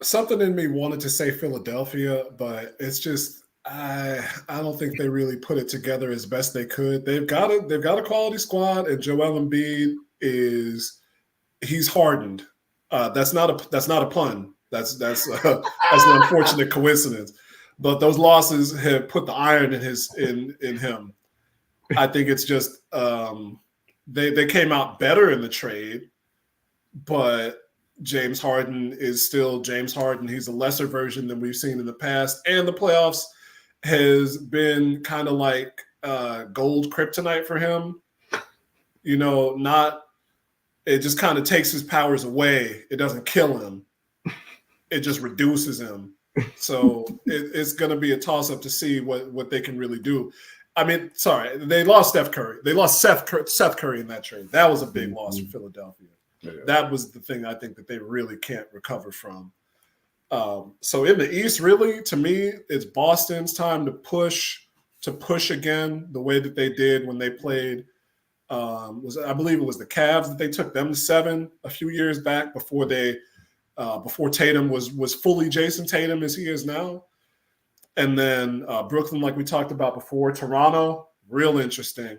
Something in me wanted to say Philadelphia, but it's just I don't think they really put it together as best they could. They've got a quality squad, and Joel Embiid he's hardened. That's not a pun. That's an unfortunate coincidence. But those losses have put the iron in him. I think it's just they came out better in the trade, but James Harden is still James Harden. He's a lesser version than we've seen in the past, and the playoffs has been kind of like gold kryptonite for him. It just kind of takes his powers away. It doesn't kill him. It just reduces him. So it's going to be a toss-up to see what they can really do. I mean, sorry, they lost Steph Curry. They lost Seth Curry in that trade. That was a big loss for Philadelphia. Yeah. That was the thing I think that they really can't recover from. So in the East, really, to me, it's Boston's time to push again the way that they did when they played. I believe it was the Cavs that they took them to 7 a few years back before Tatum was fully Jason Tatum as he is now. And then Brooklyn, like we talked about before, Toronto, real interesting.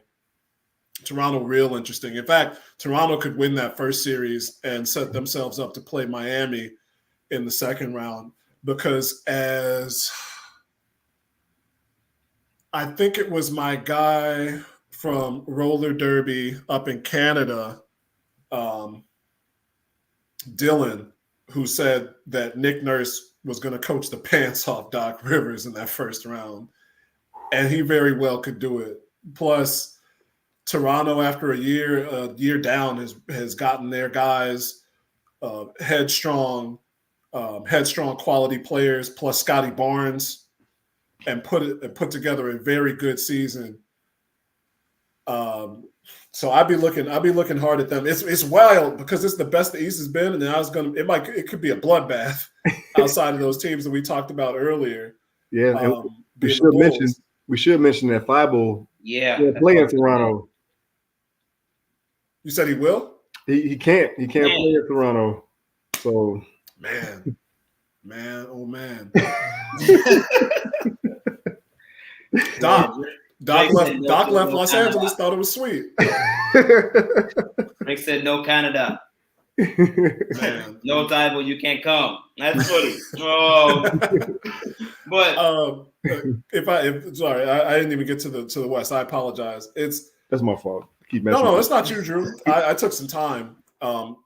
In fact, Toronto could win that first series and set themselves up to play Miami in the second round because as I think it was my guy from roller derby up in Canada, Dylan, who said that Nick Nurse was going to coach the pants off Doc Rivers in that first round. And he very well could do it. Plus, Toronto, after a year down, has gotten their guys headstrong quality players plus Scotty Barnes and put together a very good season. So I'd be looking hard at them. It's wild because it's the best the East has been, and it could be a bloodbath outside of those teams that we talked about earlier. Yeah, we should mention that Fibo play in Toronto. You said he will? He can't play in Toronto. So man, oh man. Doc left Los Angeles, thought it was sweet. Rick said no Canada. No Tybo, you can't come. That's funny. But sorry, I didn't even get to the West. I apologize. That's my fault. No, it's not you, Drew. I took some time.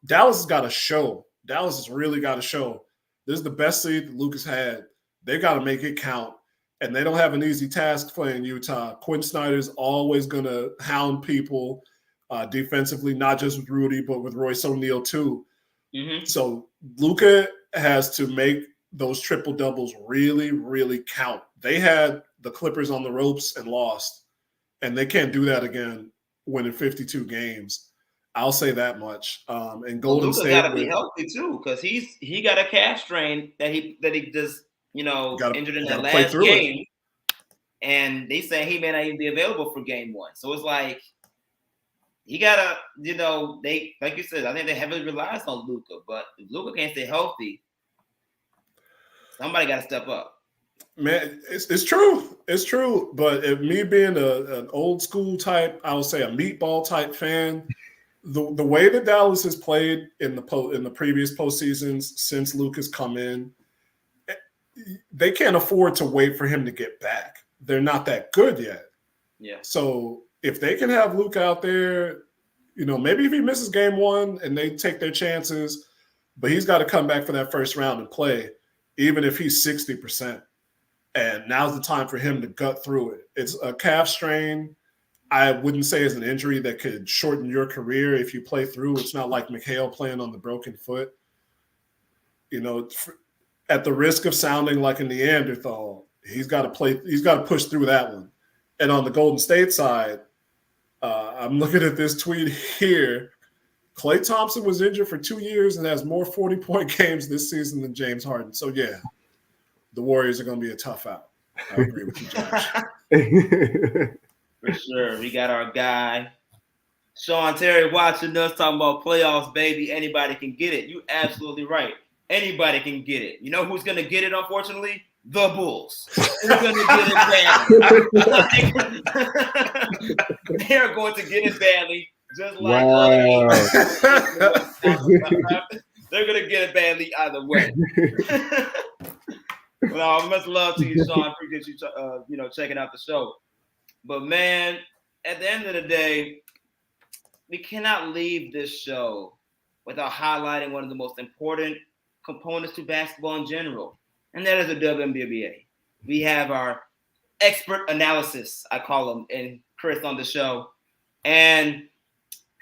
Dallas has got a show. Dallas has really got a show. This is the best seed that Lucas had. They got to make it count. And they don't have an easy task playing Utah. Quinn Snyder's always going to hound people defensively, not just with Rudy, but with Royce O'Neal too. Mm-hmm. So Luka has to make those triple doubles really, really count. They had the Clippers on the ropes and lost, and they can't do that again winning 52 games. I'll say that much. And Golden State got to be healthy too, because he got a calf strain that he just injured in that last game, and they say he may not even be available for game one. So it's like he gotta, they like you said, I think they heavily relies on Luka, but if Luka can't stay healthy, somebody got to step up. Man, it's true. It's true. But if me being an old school type, I would say a meatball type fan, the way that Dallas has played in the previous postseasons since Luka's come in, they can't afford to wait for him to get back. They're not that good yet. Yeah. So if they can have Luka out there, maybe if he misses game one and they take their chances, but he's got to come back for that first round and play, even if he's 60%. And now's the time for him to gut through it. It's a calf strain. I wouldn't say it's an injury that could shorten your career if you play through. It's not like McHale playing on the broken foot. At the risk of sounding like a Neanderthal, he's got to push through that one. And on the Golden State side, I'm looking at this tweet here. Klay Thompson was injured for 2 years and has more 40-point games this season than James Harden. So, yeah, the Warriors are going to be a tough out. I agree with you, Josh. For sure. We got our guy, Sean Terry, watching us, talking about playoffs, baby. Anybody can get it. You're absolutely right. Anybody can get it. You know who's going to get it, unfortunately? The Bulls. Who's going to get it badly? They are going to get it badly, just like they're going to get it badly either way. Well, much love to you, Sean. Appreciate you, checking out the show. But, man, at the end of the day, we cannot leave this show without highlighting one of the most important components to basketball in general, and that is the WNBA. We have our expert analysis, I call him, and Chris on the show. And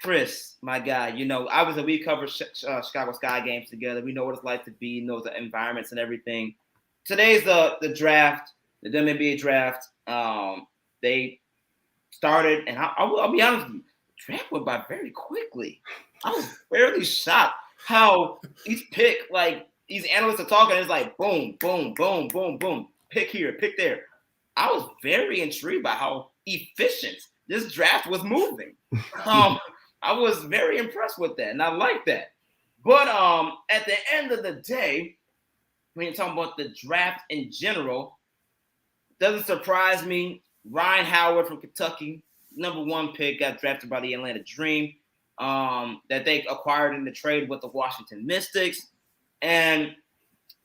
Chris, my guy, obviously we cover Chicago Sky games together. We know what it's like to be in those environments and everything. Today's the draft, the WNBA draft. They started, and I'll be honest with you, the draft went by very quickly. I was fairly shocked how each pick, like these analysts are talking, it's like boom, boom, boom, boom, boom, pick here, pick there. I was very intrigued by how efficient this draft was moving. I was very impressed with that, and I like that. But at the end of the day, when you're talking about the draft in general, it doesn't surprise me. Ryan Howard from Kentucky, #1 pick, got drafted by the Atlanta Dream. That they acquired in the trade with the Washington Mystics. And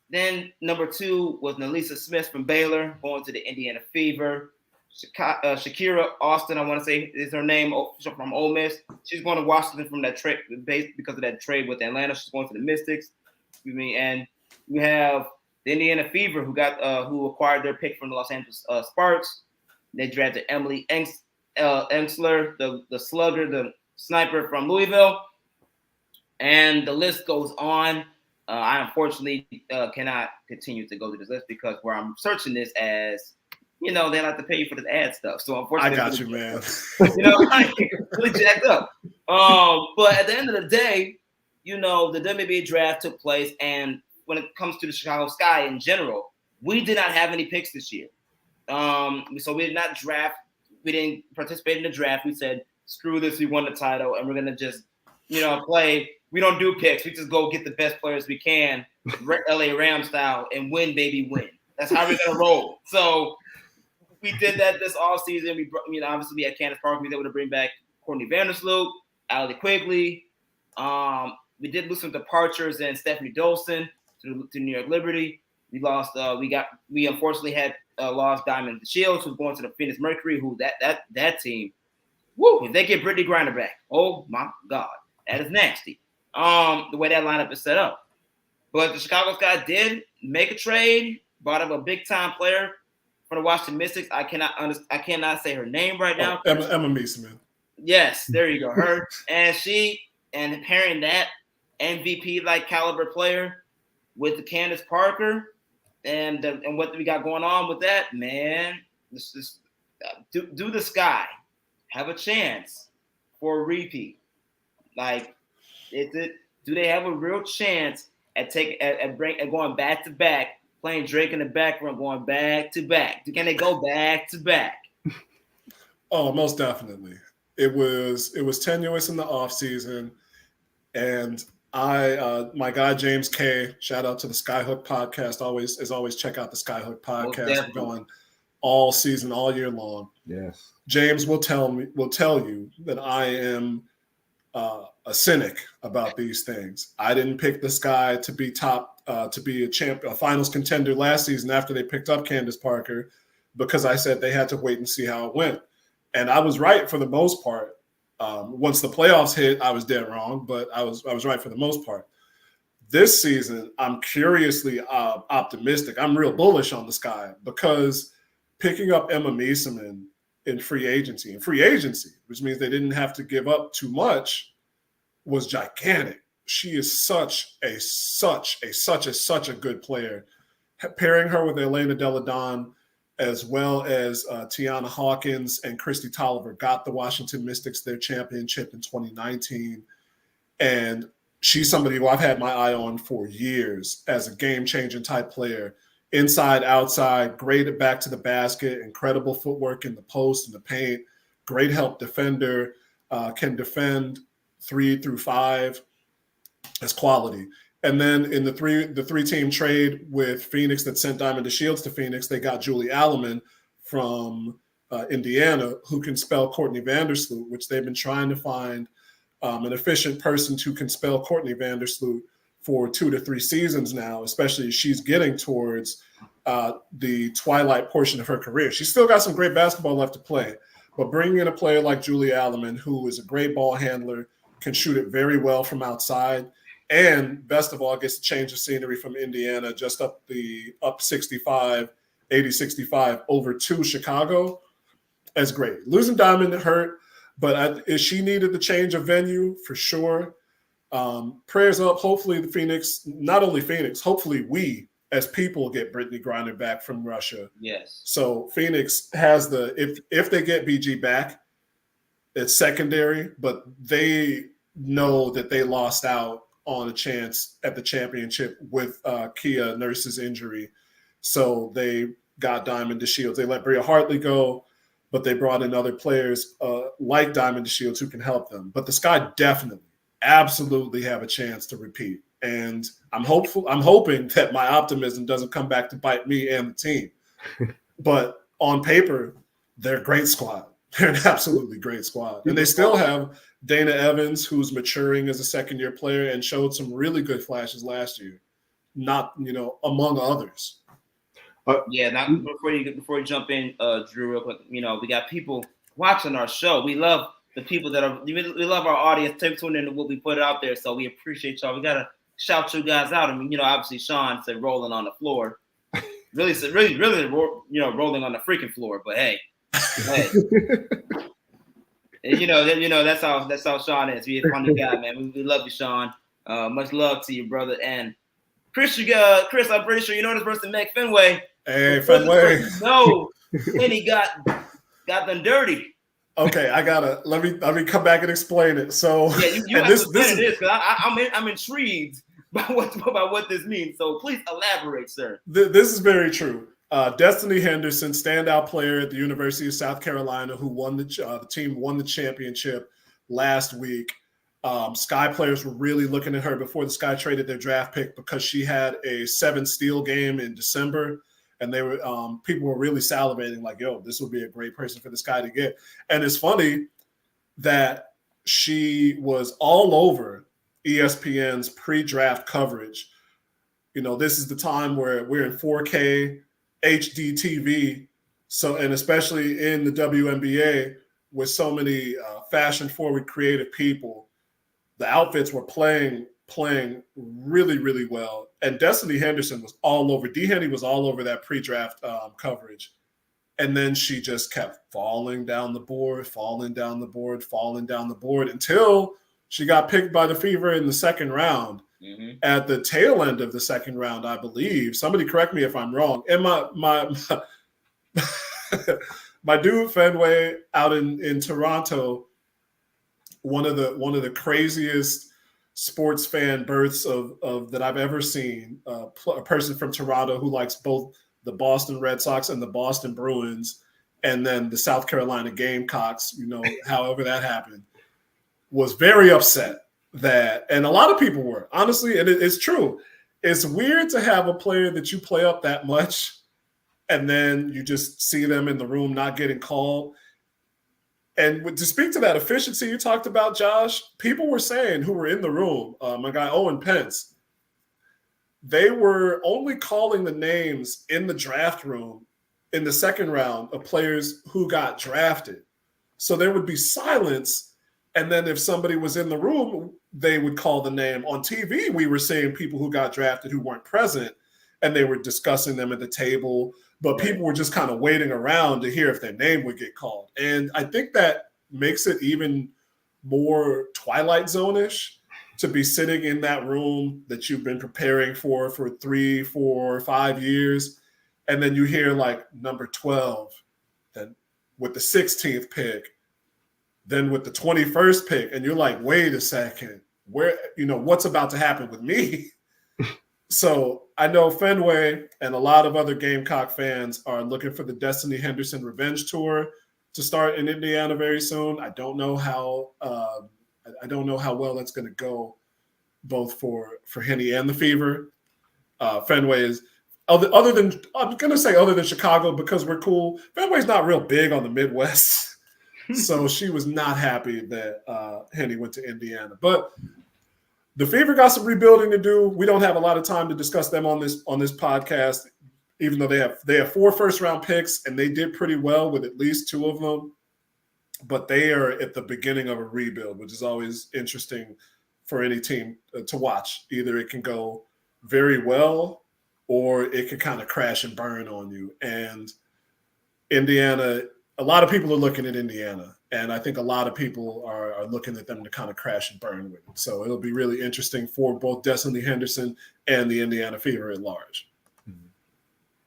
then #2 was Nalisa Smith from Baylor, going to the Indiana Fever. Shakira Austin, I want to say is her name, from Ole Miss. She's going to Washington from that trade, because of that trade with Atlanta. She's going to the Mystics. And we have the Indiana Fever, who acquired their pick from the Los Angeles Sparks. They drafted Emily Engsler, the slugger, the sniper from Louisville. And the list goes on. I unfortunately cannot continue to go to this list because where I'm searching this as, they like to pay you for the ad stuff. So unfortunately, I got you, man. Like, really jacked up. But at the end of the day, the WNBA draft took place, and when it comes to the Chicago Sky in general, we did not have any picks this year. So we did not draft. We didn't participate in the draft. We said, screw this, we won the title, and we're gonna just, play. We don't do picks. We just go get the best players we can, LA Rams style, and win, baby, win. That's how we're gonna roll. So we did that this offseason. We, obviously we had Candace Parker. We were able to bring back Courtney Vandersloot, Allie Quigley. We did lose some departures in Stephanie Dolson to New York Liberty. We lost. We unfortunately had lost Diamond Shields, who's going to the Phoenix Mercury. Who that team? Woo! If they get Brittany Griner back, oh my God, that is nasty. The way that lineup is set up. But the Chicago Sky did make a trade, brought up a big time player for the Washington Mystics. I cannot say her name right now. Emma Meesseman. Yes, there you go. Her and pairing that MVP like caliber player with the Candace Parker and what we got going on with that, man. Do the Sky have a chance for a repeat? Like, do they have a real chance at going back to back, playing Drake in the background, going back to back? Can they go back to back? Oh, most definitely. It was tenuous in the offseason, and my guy James K, shout out to the Skyhook podcast. Always check out the Skyhook podcast. We're going all season, all year long. Yes. James will tell you that I am a cynic about these things. I didn't pick the Sky to be to be a finals contender last season after they picked up Candace Parker, because I said they had to wait and see how it went. And I was right for the most part. Once the playoffs hit, I was dead wrong, but I was right for the most part. This season, I'm curiously optimistic. I'm real bullish on the Sky because picking up Emma Meesseman in free agency, which means they didn't have to give up too much, was gigantic. She is such a good player. Pairing her with Elena Deladon, as well as Tiana Hawkins and Christy Tolliver, got the Washington Mystics their championship in 2019. And she's somebody who I've had my eye on for years as a game-changing type player. Inside, outside, great at back to the basket, incredible footwork in the post and the paint, great help defender, can defend 3 through 5 as quality. And then in the three-team trade with Phoenix that sent Diamond DeShields to Phoenix, they got Julie Alleman from Indiana, who can spell Courtney Vandersloot, which they've been trying to find an efficient person who can spell Courtney Vandersloot for 2 to 3 seasons now, especially as she's getting towards the twilight portion of her career. She's still got some great basketball left to play, but bringing in a player like Julie Alleman, who is a great ball handler, can shoot it very well from outside, and best of all, gets a change of scenery from Indiana, just up 65 over to Chicago. That's great. Losing Diamond hurt, but she needed the change of venue for sure. Prayers up. Hopefully not only Phoenix, hopefully we as people get Brittany Griner back from Russia. Yes. So Phoenix has if they get BG back, it's secondary, but they know that they lost out on a chance at the championship with Kia Nurse's injury. So they got Diamond DeShields. They let Bria Hartley go, but they brought in other players like Diamond DeShields who can help them. But the Sky definitely, absolutely have a chance to repeat. And I'm hoping that my optimism doesn't come back to bite me and the team. But on paper, they're a great squad. They're an absolutely great squad. And they still have Dana Evans, who's maturing as a second-year player and showed some really good flashes last year, among others. Now before you jump in, Drew, real quick, we got people watching our show. We love the people we love our audience tuning in to what we put out there. So we appreciate y'all. We got to shout you guys out. I mean, obviously Sean said rolling on the floor. Really, rolling on the freaking floor. But hey. That's how Sean is. He's a funny guy, man. We love you, Sean. Much love to you, brother. And Chris, Chris, I'm pretty sure you know this person, Meg Fenway. Hey, Fenway. No, and he got them dirty. Okay, let me come back and explain it. So yeah, you have to explain this because I'm intrigued by what this means. So please elaborate, sir. This is very true. Destiny Henderson, standout player at the University of South Carolina, who won the team won the championship last week. Sky players were really looking at her before the Sky traded their draft pick because she had a 7-steal game in December. And they were people were really salivating, like, yo, this would be a great person for this guy to get. And it's funny that she was all over ESPN's pre-draft coverage. You know, this is the time where we're in 4K HD TV. So, and especially in the WNBA with so many fashion-forward creative people, the outfits were playing really, really well. And Destiny Henderson was all over. D-Henny was all over that pre-draft coverage. And then she just kept falling down the board until she got picked by the Fever in the second round. Mm-hmm. At the tail end of the second round, I believe. Somebody correct me if I'm wrong. And my dude Fenway out in Toronto, one of the craziest sports fan births of that I've ever seen. A person from Toronto who likes both the Boston Red Sox and the Boston Bruins, and then the South Carolina Gamecocks, you know, however that happened, was very upset that, and a lot of people were, honestly, and it's true. It's weird to have a player that you play up that much and then you just see them in the room not getting called. And to speak to that efficiency you talked about, Josh, people were saying who were in the room, my guy Owen Pence, they were only calling the names in the draft room in the second round of players who got drafted. So there would be silence. And then if somebody was in the room, they would call the name. On TV, we were seeing people who got drafted who weren't present, and they were discussing them at the table. But people were just kind of waiting around to hear if their name would get called. And I think that makes it even more Twilight Zone-ish to be sitting in that room that you've been preparing for 3, 4, 5 years. And then you hear like number 12, then with the 16th pick, then with the 21st pick. And you're like, wait a second, where, you know, what's about to happen with me? So I know Fenway and a lot of other Gamecock fans are looking for the Destiny Henderson Revenge Tour to start in Indiana very soon. I don't know how well that's going to go, both for Henny and the Fever. Fenway is other than, I'm going to say other than Chicago because we're cool. Fenway's not real big on the Midwest, so she was not happy that Henny went to Indiana, but. The Fever got some rebuilding to do. We don't have a lot of time to discuss them on this podcast, even though they have 4 first-round picks, and they did pretty well with at least 2 of them. But they are at the beginning of a rebuild, which is always interesting for any team to watch. Either it can go very well or it can kind of crash and burn on you. And Indiana, a lot of people are looking at Indiana. And I think a lot of people are looking at them to kind of crash and burn with it. So it'll be really interesting for both Destiny Henderson and the Indiana Fever at large.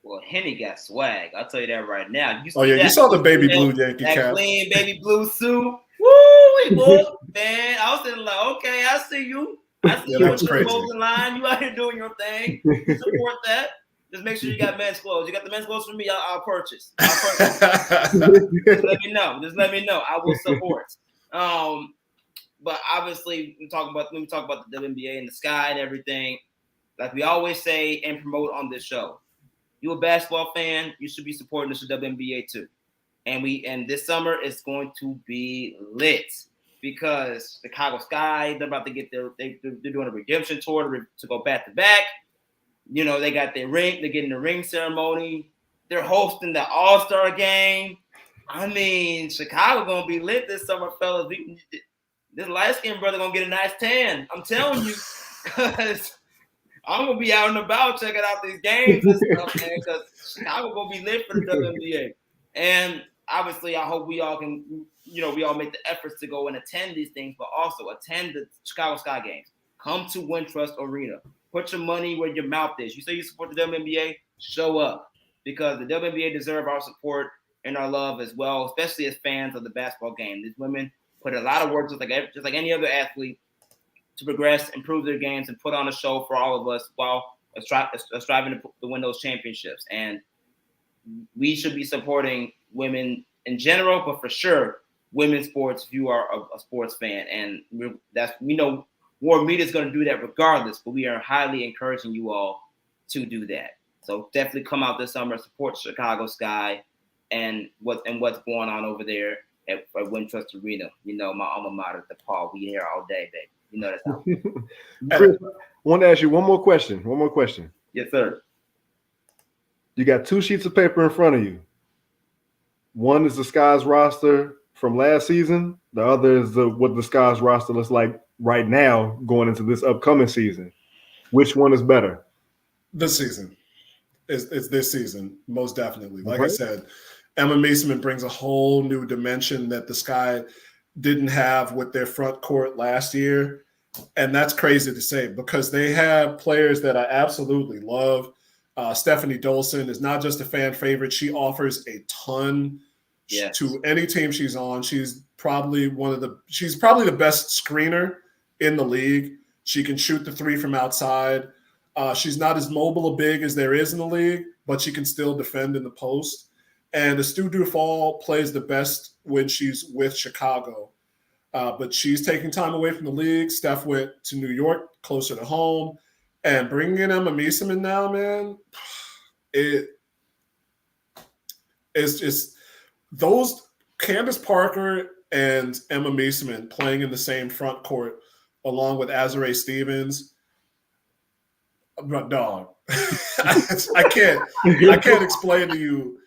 Well, Henny got swag. I'll tell you that right now. You saw the baby blue Yankee cap. That clean baby blue suit. Woo! Boy, man, I was sitting like, okay, I see you. I see you on your clothing line. You out here doing your thing. Support that. Just make sure you got men's clothes. You got the men's clothes for me, I'll purchase. Just let me know. I will support. But obviously, when we talk about the WNBA and the Sky and everything, like we always say and promote on this show. You a basketball fan, you should be supporting the WNBA too. And this summer it's going to be lit because Chicago Sky, they're about to get they're doing a redemption tour to go back to back. You know, they got their ring, they're getting the ring ceremony. They're hosting the All-Star game. I mean, Chicago gonna be lit this summer, fellas. This light-skinned brother gonna get a nice tan. I'm telling you, because I'm gonna be out and about checking out these games and stuff, man, because Chicago gonna be lit for the WNBA. And obviously, I hope we all can, we all make the efforts to go and attend these things, but also attend the Chicago Sky games. Come to Wintrust Arena. Put your money where your mouth is. You say you support the WNBA, show up, because the WNBA deserve our support and our love as well, especially as fans of the basketball game. These women put a lot of work, just like any other athlete, to progress, improve their games, and put on a show for all of us while striving to win those championships. And we should be supporting women in general, but for sure, women's sports if you are a sports fan. And we know WARR Media is going to do that regardless, but we are highly encouraging you all to do that. So definitely come out this summer, support Chicago Sky and what's going on over there at Wintrust Arena. You know, my alma mater, the Paul. We here all day, baby. You know that's how. Chris, I want to ask you one more question. Yes, sir. You got 2 sheets of paper in front of you. One is the Sky's roster from last season. The other is what the Sky's roster looks like right now going into this upcoming season. Which one is better? This season. It's this season, most definitely. Like I said, Emma Meesseman brings a whole new dimension that the Sky didn't have with their front court last year. And that's crazy to say because they have players that I absolutely love. Stephanie Dolson is not just a fan favorite. She offers a ton to any team she's on. She's probably the best screener in the league. She can shoot the 3 from outside. She's not as mobile a big as there is in the league, but she can still defend in the post. And Stu Dufall plays the best when she's with Chicago. But she's taking time away from the league. Steph went to New York, closer to home. And bringing in Emma Meesseman now, man, it's just those Candace Parker and Emma Meesseman playing in the same front court along with Azurá Stevens. Dog, I can't explain to you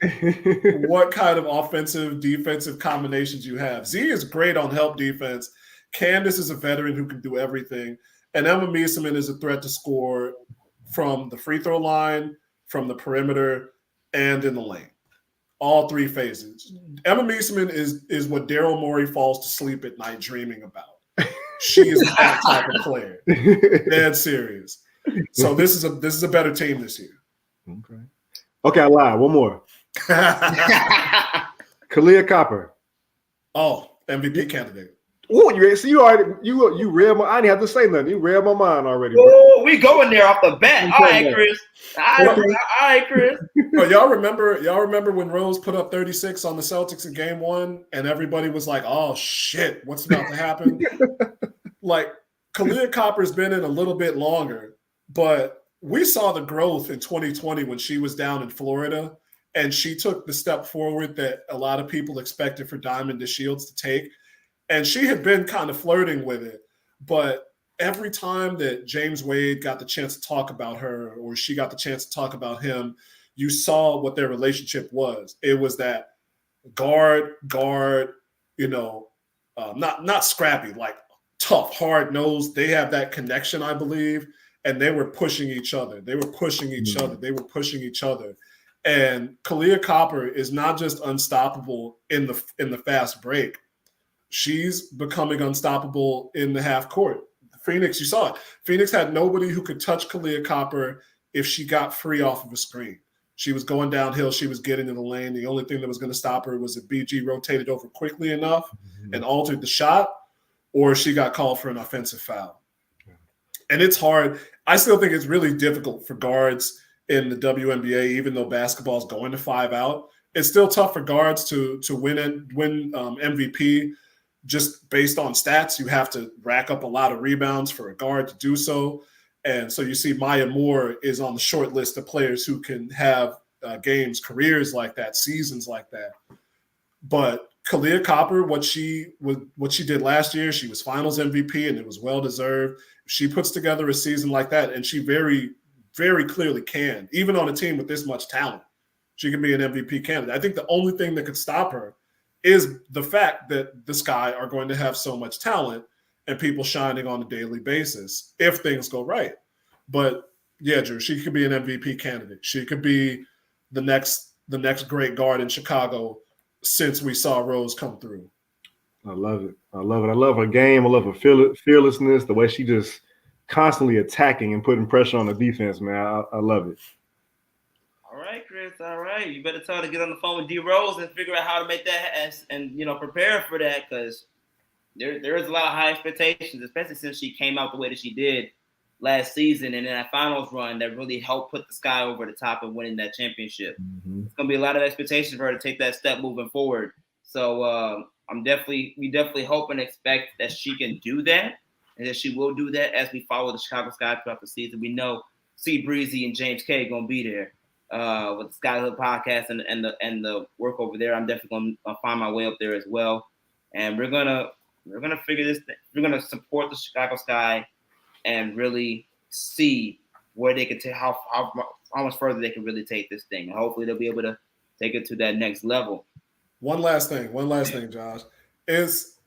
what kind of offensive, defensive combinations you have. Z is great on help defense. Candace is a veteran who can do everything. And Emma Meesseman is a threat to score from the free throw line, from the perimeter, and in the lane. All 3 phases. Emma Meesseman is what Daryl Morey falls to sleep at night dreaming about. She is that type of player. Dead serious. So this is a better team this year. Okay, I lied. One more. Kahleah Copper. Oh, MVP candidate. Oh, you read my. I didn't have to say nothing. You read my mind already. Oh, we going there off the bat. All right, Chris. All right, Chris. Oh, y'all remember when Rose put up 36 on the Celtics in Game 1, and everybody was like, "Oh shit, what's about to happen?" Like Kahleah Copper's been in a little bit longer, but we saw the growth in 2020 when she was down in Florida, and she took the step forward that a lot of people expected for Diamond DeShields to take. And she had been kind of flirting with it, but every time that James Wade got the chance to talk about her or she got the chance to talk about him, you saw what their relationship was. It was that guard, not scrappy, like tough, hard-nosed. They have that connection, I believe, and they were pushing each other. They were pushing each other. And Kahleah Copper is not just unstoppable in the fast break. She's becoming unstoppable in the half court. Phoenix, you saw it. Phoenix had nobody who could touch Kahleah Copper if she got free off of a screen. She was going downhill. She was getting in the lane. The only thing that was going to stop her was if BG rotated over quickly enough and altered the shot, or she got called for an offensive foul. And it's hard. I still think it's really difficult for guards in the WNBA, even though basketball is going to 5 out. It's still tough for guards to win MVP. Just based on stats, you have to rack up a lot of rebounds for a guard to do so. And so you see Maya Moore is on the short list of players who can have games, careers like that, seasons like that. But Kahleah Copper, what she did last year, she was finals MVP and it was well-deserved. She puts together a season like that, and she very, very clearly can. Even on a team with this much talent, she can be an MVP candidate. I think the only thing that could stop her is the fact that the Sky are going to have so much talent and people shining on a daily basis if things go right. But yeah, Drew, she could be an MVP candidate. She could be the next great guard in Chicago since we saw Rose come through. I love it. I love her game. I love her fearlessness, the way she just constantly attacking and putting pressure on the defense, man. I love it. All right, Chris. All right. You better tell her to get on the phone with D Rose and figure out how to make that and prepare for that, because there is a lot of high expectations, especially since she came out the way that she did last season and in that finals run that really helped put the Sky over the top and winning that championship. Mm-hmm. It's gonna be a lot of expectations for her to take that step moving forward. So we definitely hope and expect that she can do that, and that she will do that as we follow the Chicago Sky throughout the season. We know C Breezy and James K gonna be there with the Skyhood podcast and the work over there. I'm definitely gonna find my way up there as well, and we're gonna figure this. We're gonna support the Chicago Sky and really see where they can take how much further they can really take this thing. And hopefully they'll be able to take it to that next level. One last thing, Josh. Is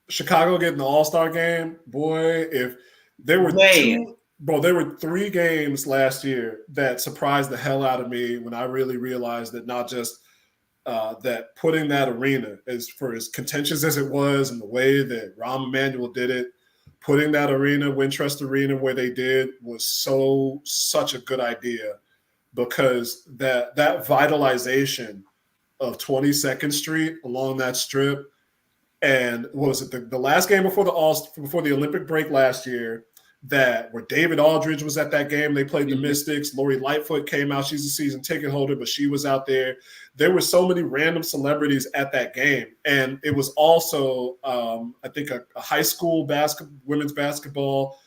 Chicago getting the All-Star game? Boy, if there were there were 3 games last year that surprised the hell out of me when I really realized that not just that putting that arena, as for as contentious as it was and the way that Rahm Emanuel did it, putting that arena, Wintrust Arena, where they did was such a good idea, because that vitalization of 22nd Street along that strip, and what was it, the last game before the Olympic break last year, that where David Aldridge was at that game. They played the Mystics. Lori Lightfoot came out. She's a season ticket holder, but she was out there. There were so many random celebrities at that game. And it was also, I think, a high school women's basketball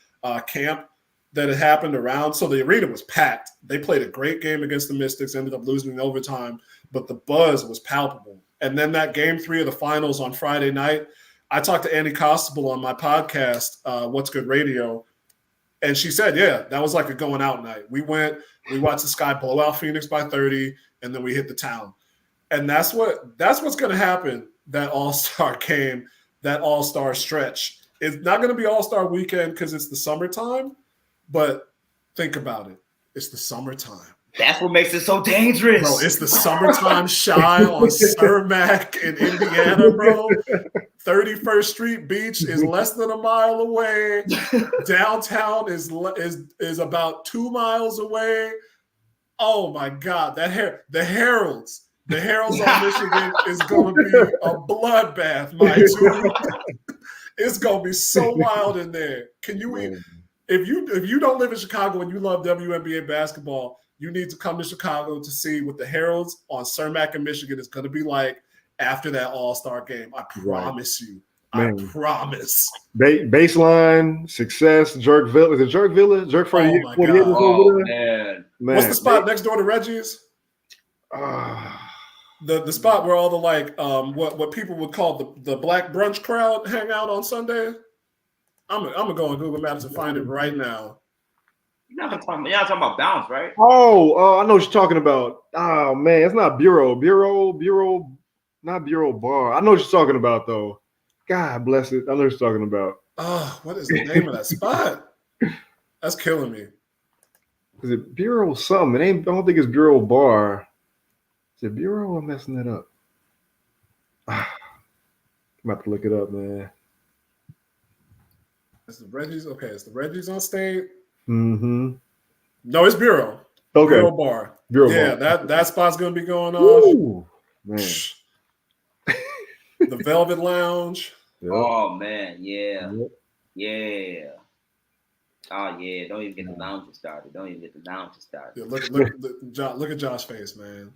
camp that had happened around. So the arena was packed. They played a great game against the Mystics, ended up losing in overtime, but the buzz was palpable. And then that game 3 of the finals on Friday night, I talked to Annie Costable on my podcast, What's Good Radio, and she said, yeah, that was like a going out night. We watched the Sky blow out Phoenix by 30, and then we hit the town. And that's what's going to happen that All-Star game, that All-Star stretch. It's not going to be All-Star weekend because it's the summertime, but think about it. It's the summertime. That's what makes it so dangerous. Bro, it's the summertime shy on Cermak in Indiana, bro. 31st Street Beach is less than a mile away. Downtown is about 2 miles away. Oh my God, the Heralds on Michigan is going to be a bloodbath, my dude. It's going to be so wild in there. Can you if you don't live in Chicago and you love WNBA basketball, you need to come to Chicago to see what the Heralds on Cermak in Michigan is going to be like after that All-Star game. I promise you. Man. I promise. Baseline, success, Jerk Villa. Is it Jerk Villa? Jerk for oh my God. Oh, man. What's the spot next door to Reggie's? The spot where all the what people would call the black brunch crowd hang out on Sunday. I'm gonna go on Google Maps and find it right now. You're not talking about Bounce, right? Oh, I know what you're talking about. Oh man, it's not Bureau, not Bureau Bar. I know what you're talking about though. God bless it. I know what you're talking about. Oh, what is the name of that spot? That's killing me. Is it Bureau something? I don't think it's Bureau Bar. Is it Bureau? I'm messing it up. I'm about to look it up, man. It's the Reggie's. Okay, it's the Reggie's on State. Mm-hmm. No, it's Bureau. Okay. Bureau Bar. Bureau Bar. That spot's gonna be going on. Ooh, man. The Velvet Lounge. Yep. Oh man, yeah. Yep. Yeah. Oh yeah. Don't even get the lounges started. Yeah, look at Josh's face, man.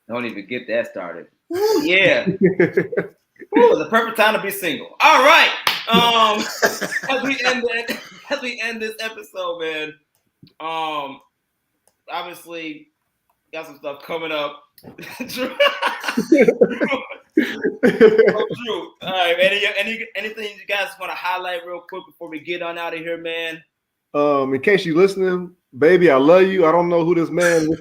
Don't even get that started. Ooh, yeah. Ooh, the perfect time to be single. All right. As we end this episode, man. Obviously, got some stuff coming up. Drew. Drew. All right, anything you guys want to highlight real quick before we get on out of here, man? In case you're listening, baby, I love you. I don't know who this man is.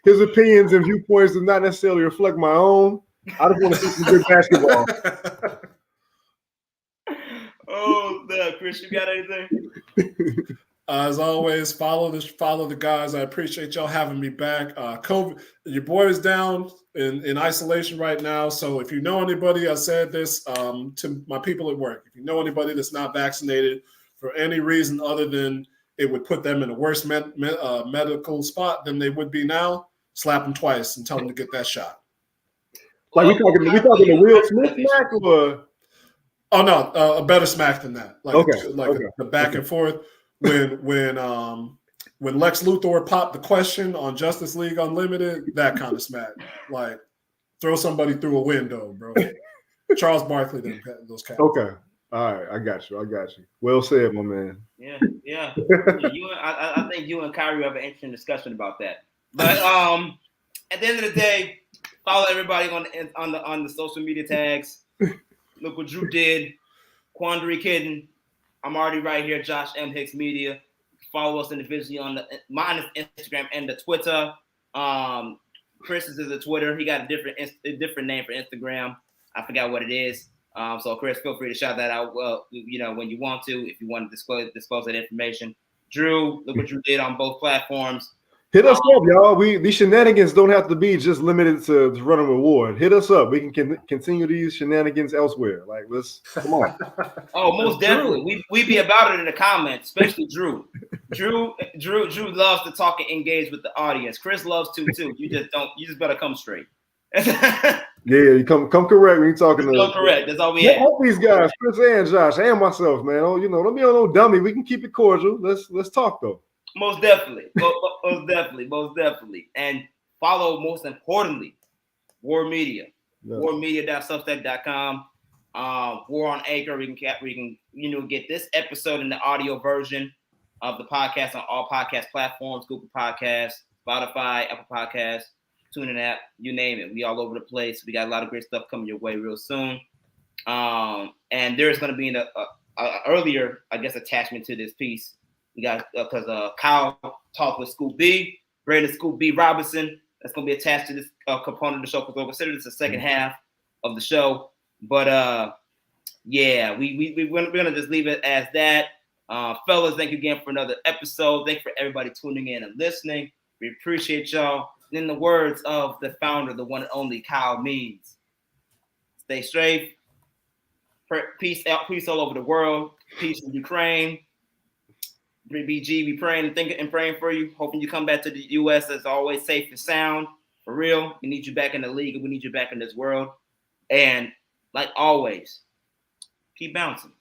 His opinions and viewpoints do not necessarily reflect my own. I just want to see some good basketball. Oh, no, Chris, you got anything? As always, follow the guys. I appreciate y'all having me back. COVID, your boy is down in isolation right now. So if you know anybody, I said this to my people at work. If you know anybody that's not vaccinated for any reason other than it would put them in a worse medical spot than they would be now, slap them twice and tell them to get that shot. Like we talking the Will Smith smack or? Oh no, a better smack than that. Like okay. the back and forth. When Lex Luthor popped the question on Justice League Unlimited, that kind of smack. Like throw somebody through a window, bro. Charles Barkley, those kind. Okay. All right, I got you. Well said, my man. Yeah. I think you and Kyrie have an interesting discussion about that. But at the end of the day, follow everybody on the social media tags. Look what Drew did. Quandary Kitten. I'm already right here, Josh M. Hicks Media. Follow us individually on mine is Instagram and the Twitter. Chris's is the Twitter. He got a different name for Instagram. I forgot what it is. So Chris, feel free to shout that out. Well, when you want to, if you want to disclose that information. Drew, look what you did on both platforms. Hit us up, y'all. These shenanigans don't have to be just limited to Runnin with WARR. Hit us up. We can continue these shenanigans elsewhere. Like, let's come on. Oh, most definitely. We be about it in the comments, especially Drew. Drew loves to talk and engage with the audience. Chris loves to too. You just better come straight. Yeah, you come correct when you're talking to us. Correct. That's all we have. Help these guys, Chris and Josh, and myself, man. Oh, don't be on no dummy. We can keep it cordial. Let's talk though. Most definitely. Most definitely. And follow, most importantly, WARR Media. Yeah. WARRmedia.substack.com. WARR on Anchor. We can get this episode in the audio version of the podcast on all podcast platforms, Google Podcasts, Spotify, Apple Podcasts, TuneIn app, you name it. We all over the place. We got a lot of great stuff coming your way real soon. And there's going to be an earlier, I guess, attachment to this piece. We got because Kyle talked with Scoop B, Brandon Scoop B Robinson. That's going to be attached to this component of the show because we'll consider this the second half of the show. But we're going to just leave it as that. Fellas, thank you again for another episode. Thank you for everybody tuning in and listening. We appreciate y'all. In the words of the founder, the one and only Kyle Means, stay straight. Peace all over the world. Peace in Ukraine. 3BG, we praying and thinking and praying for you. Hoping you come back to the U.S. as always, safe and sound. For real, we need you back in the league and we need you back in this world. And like always, keep bouncing.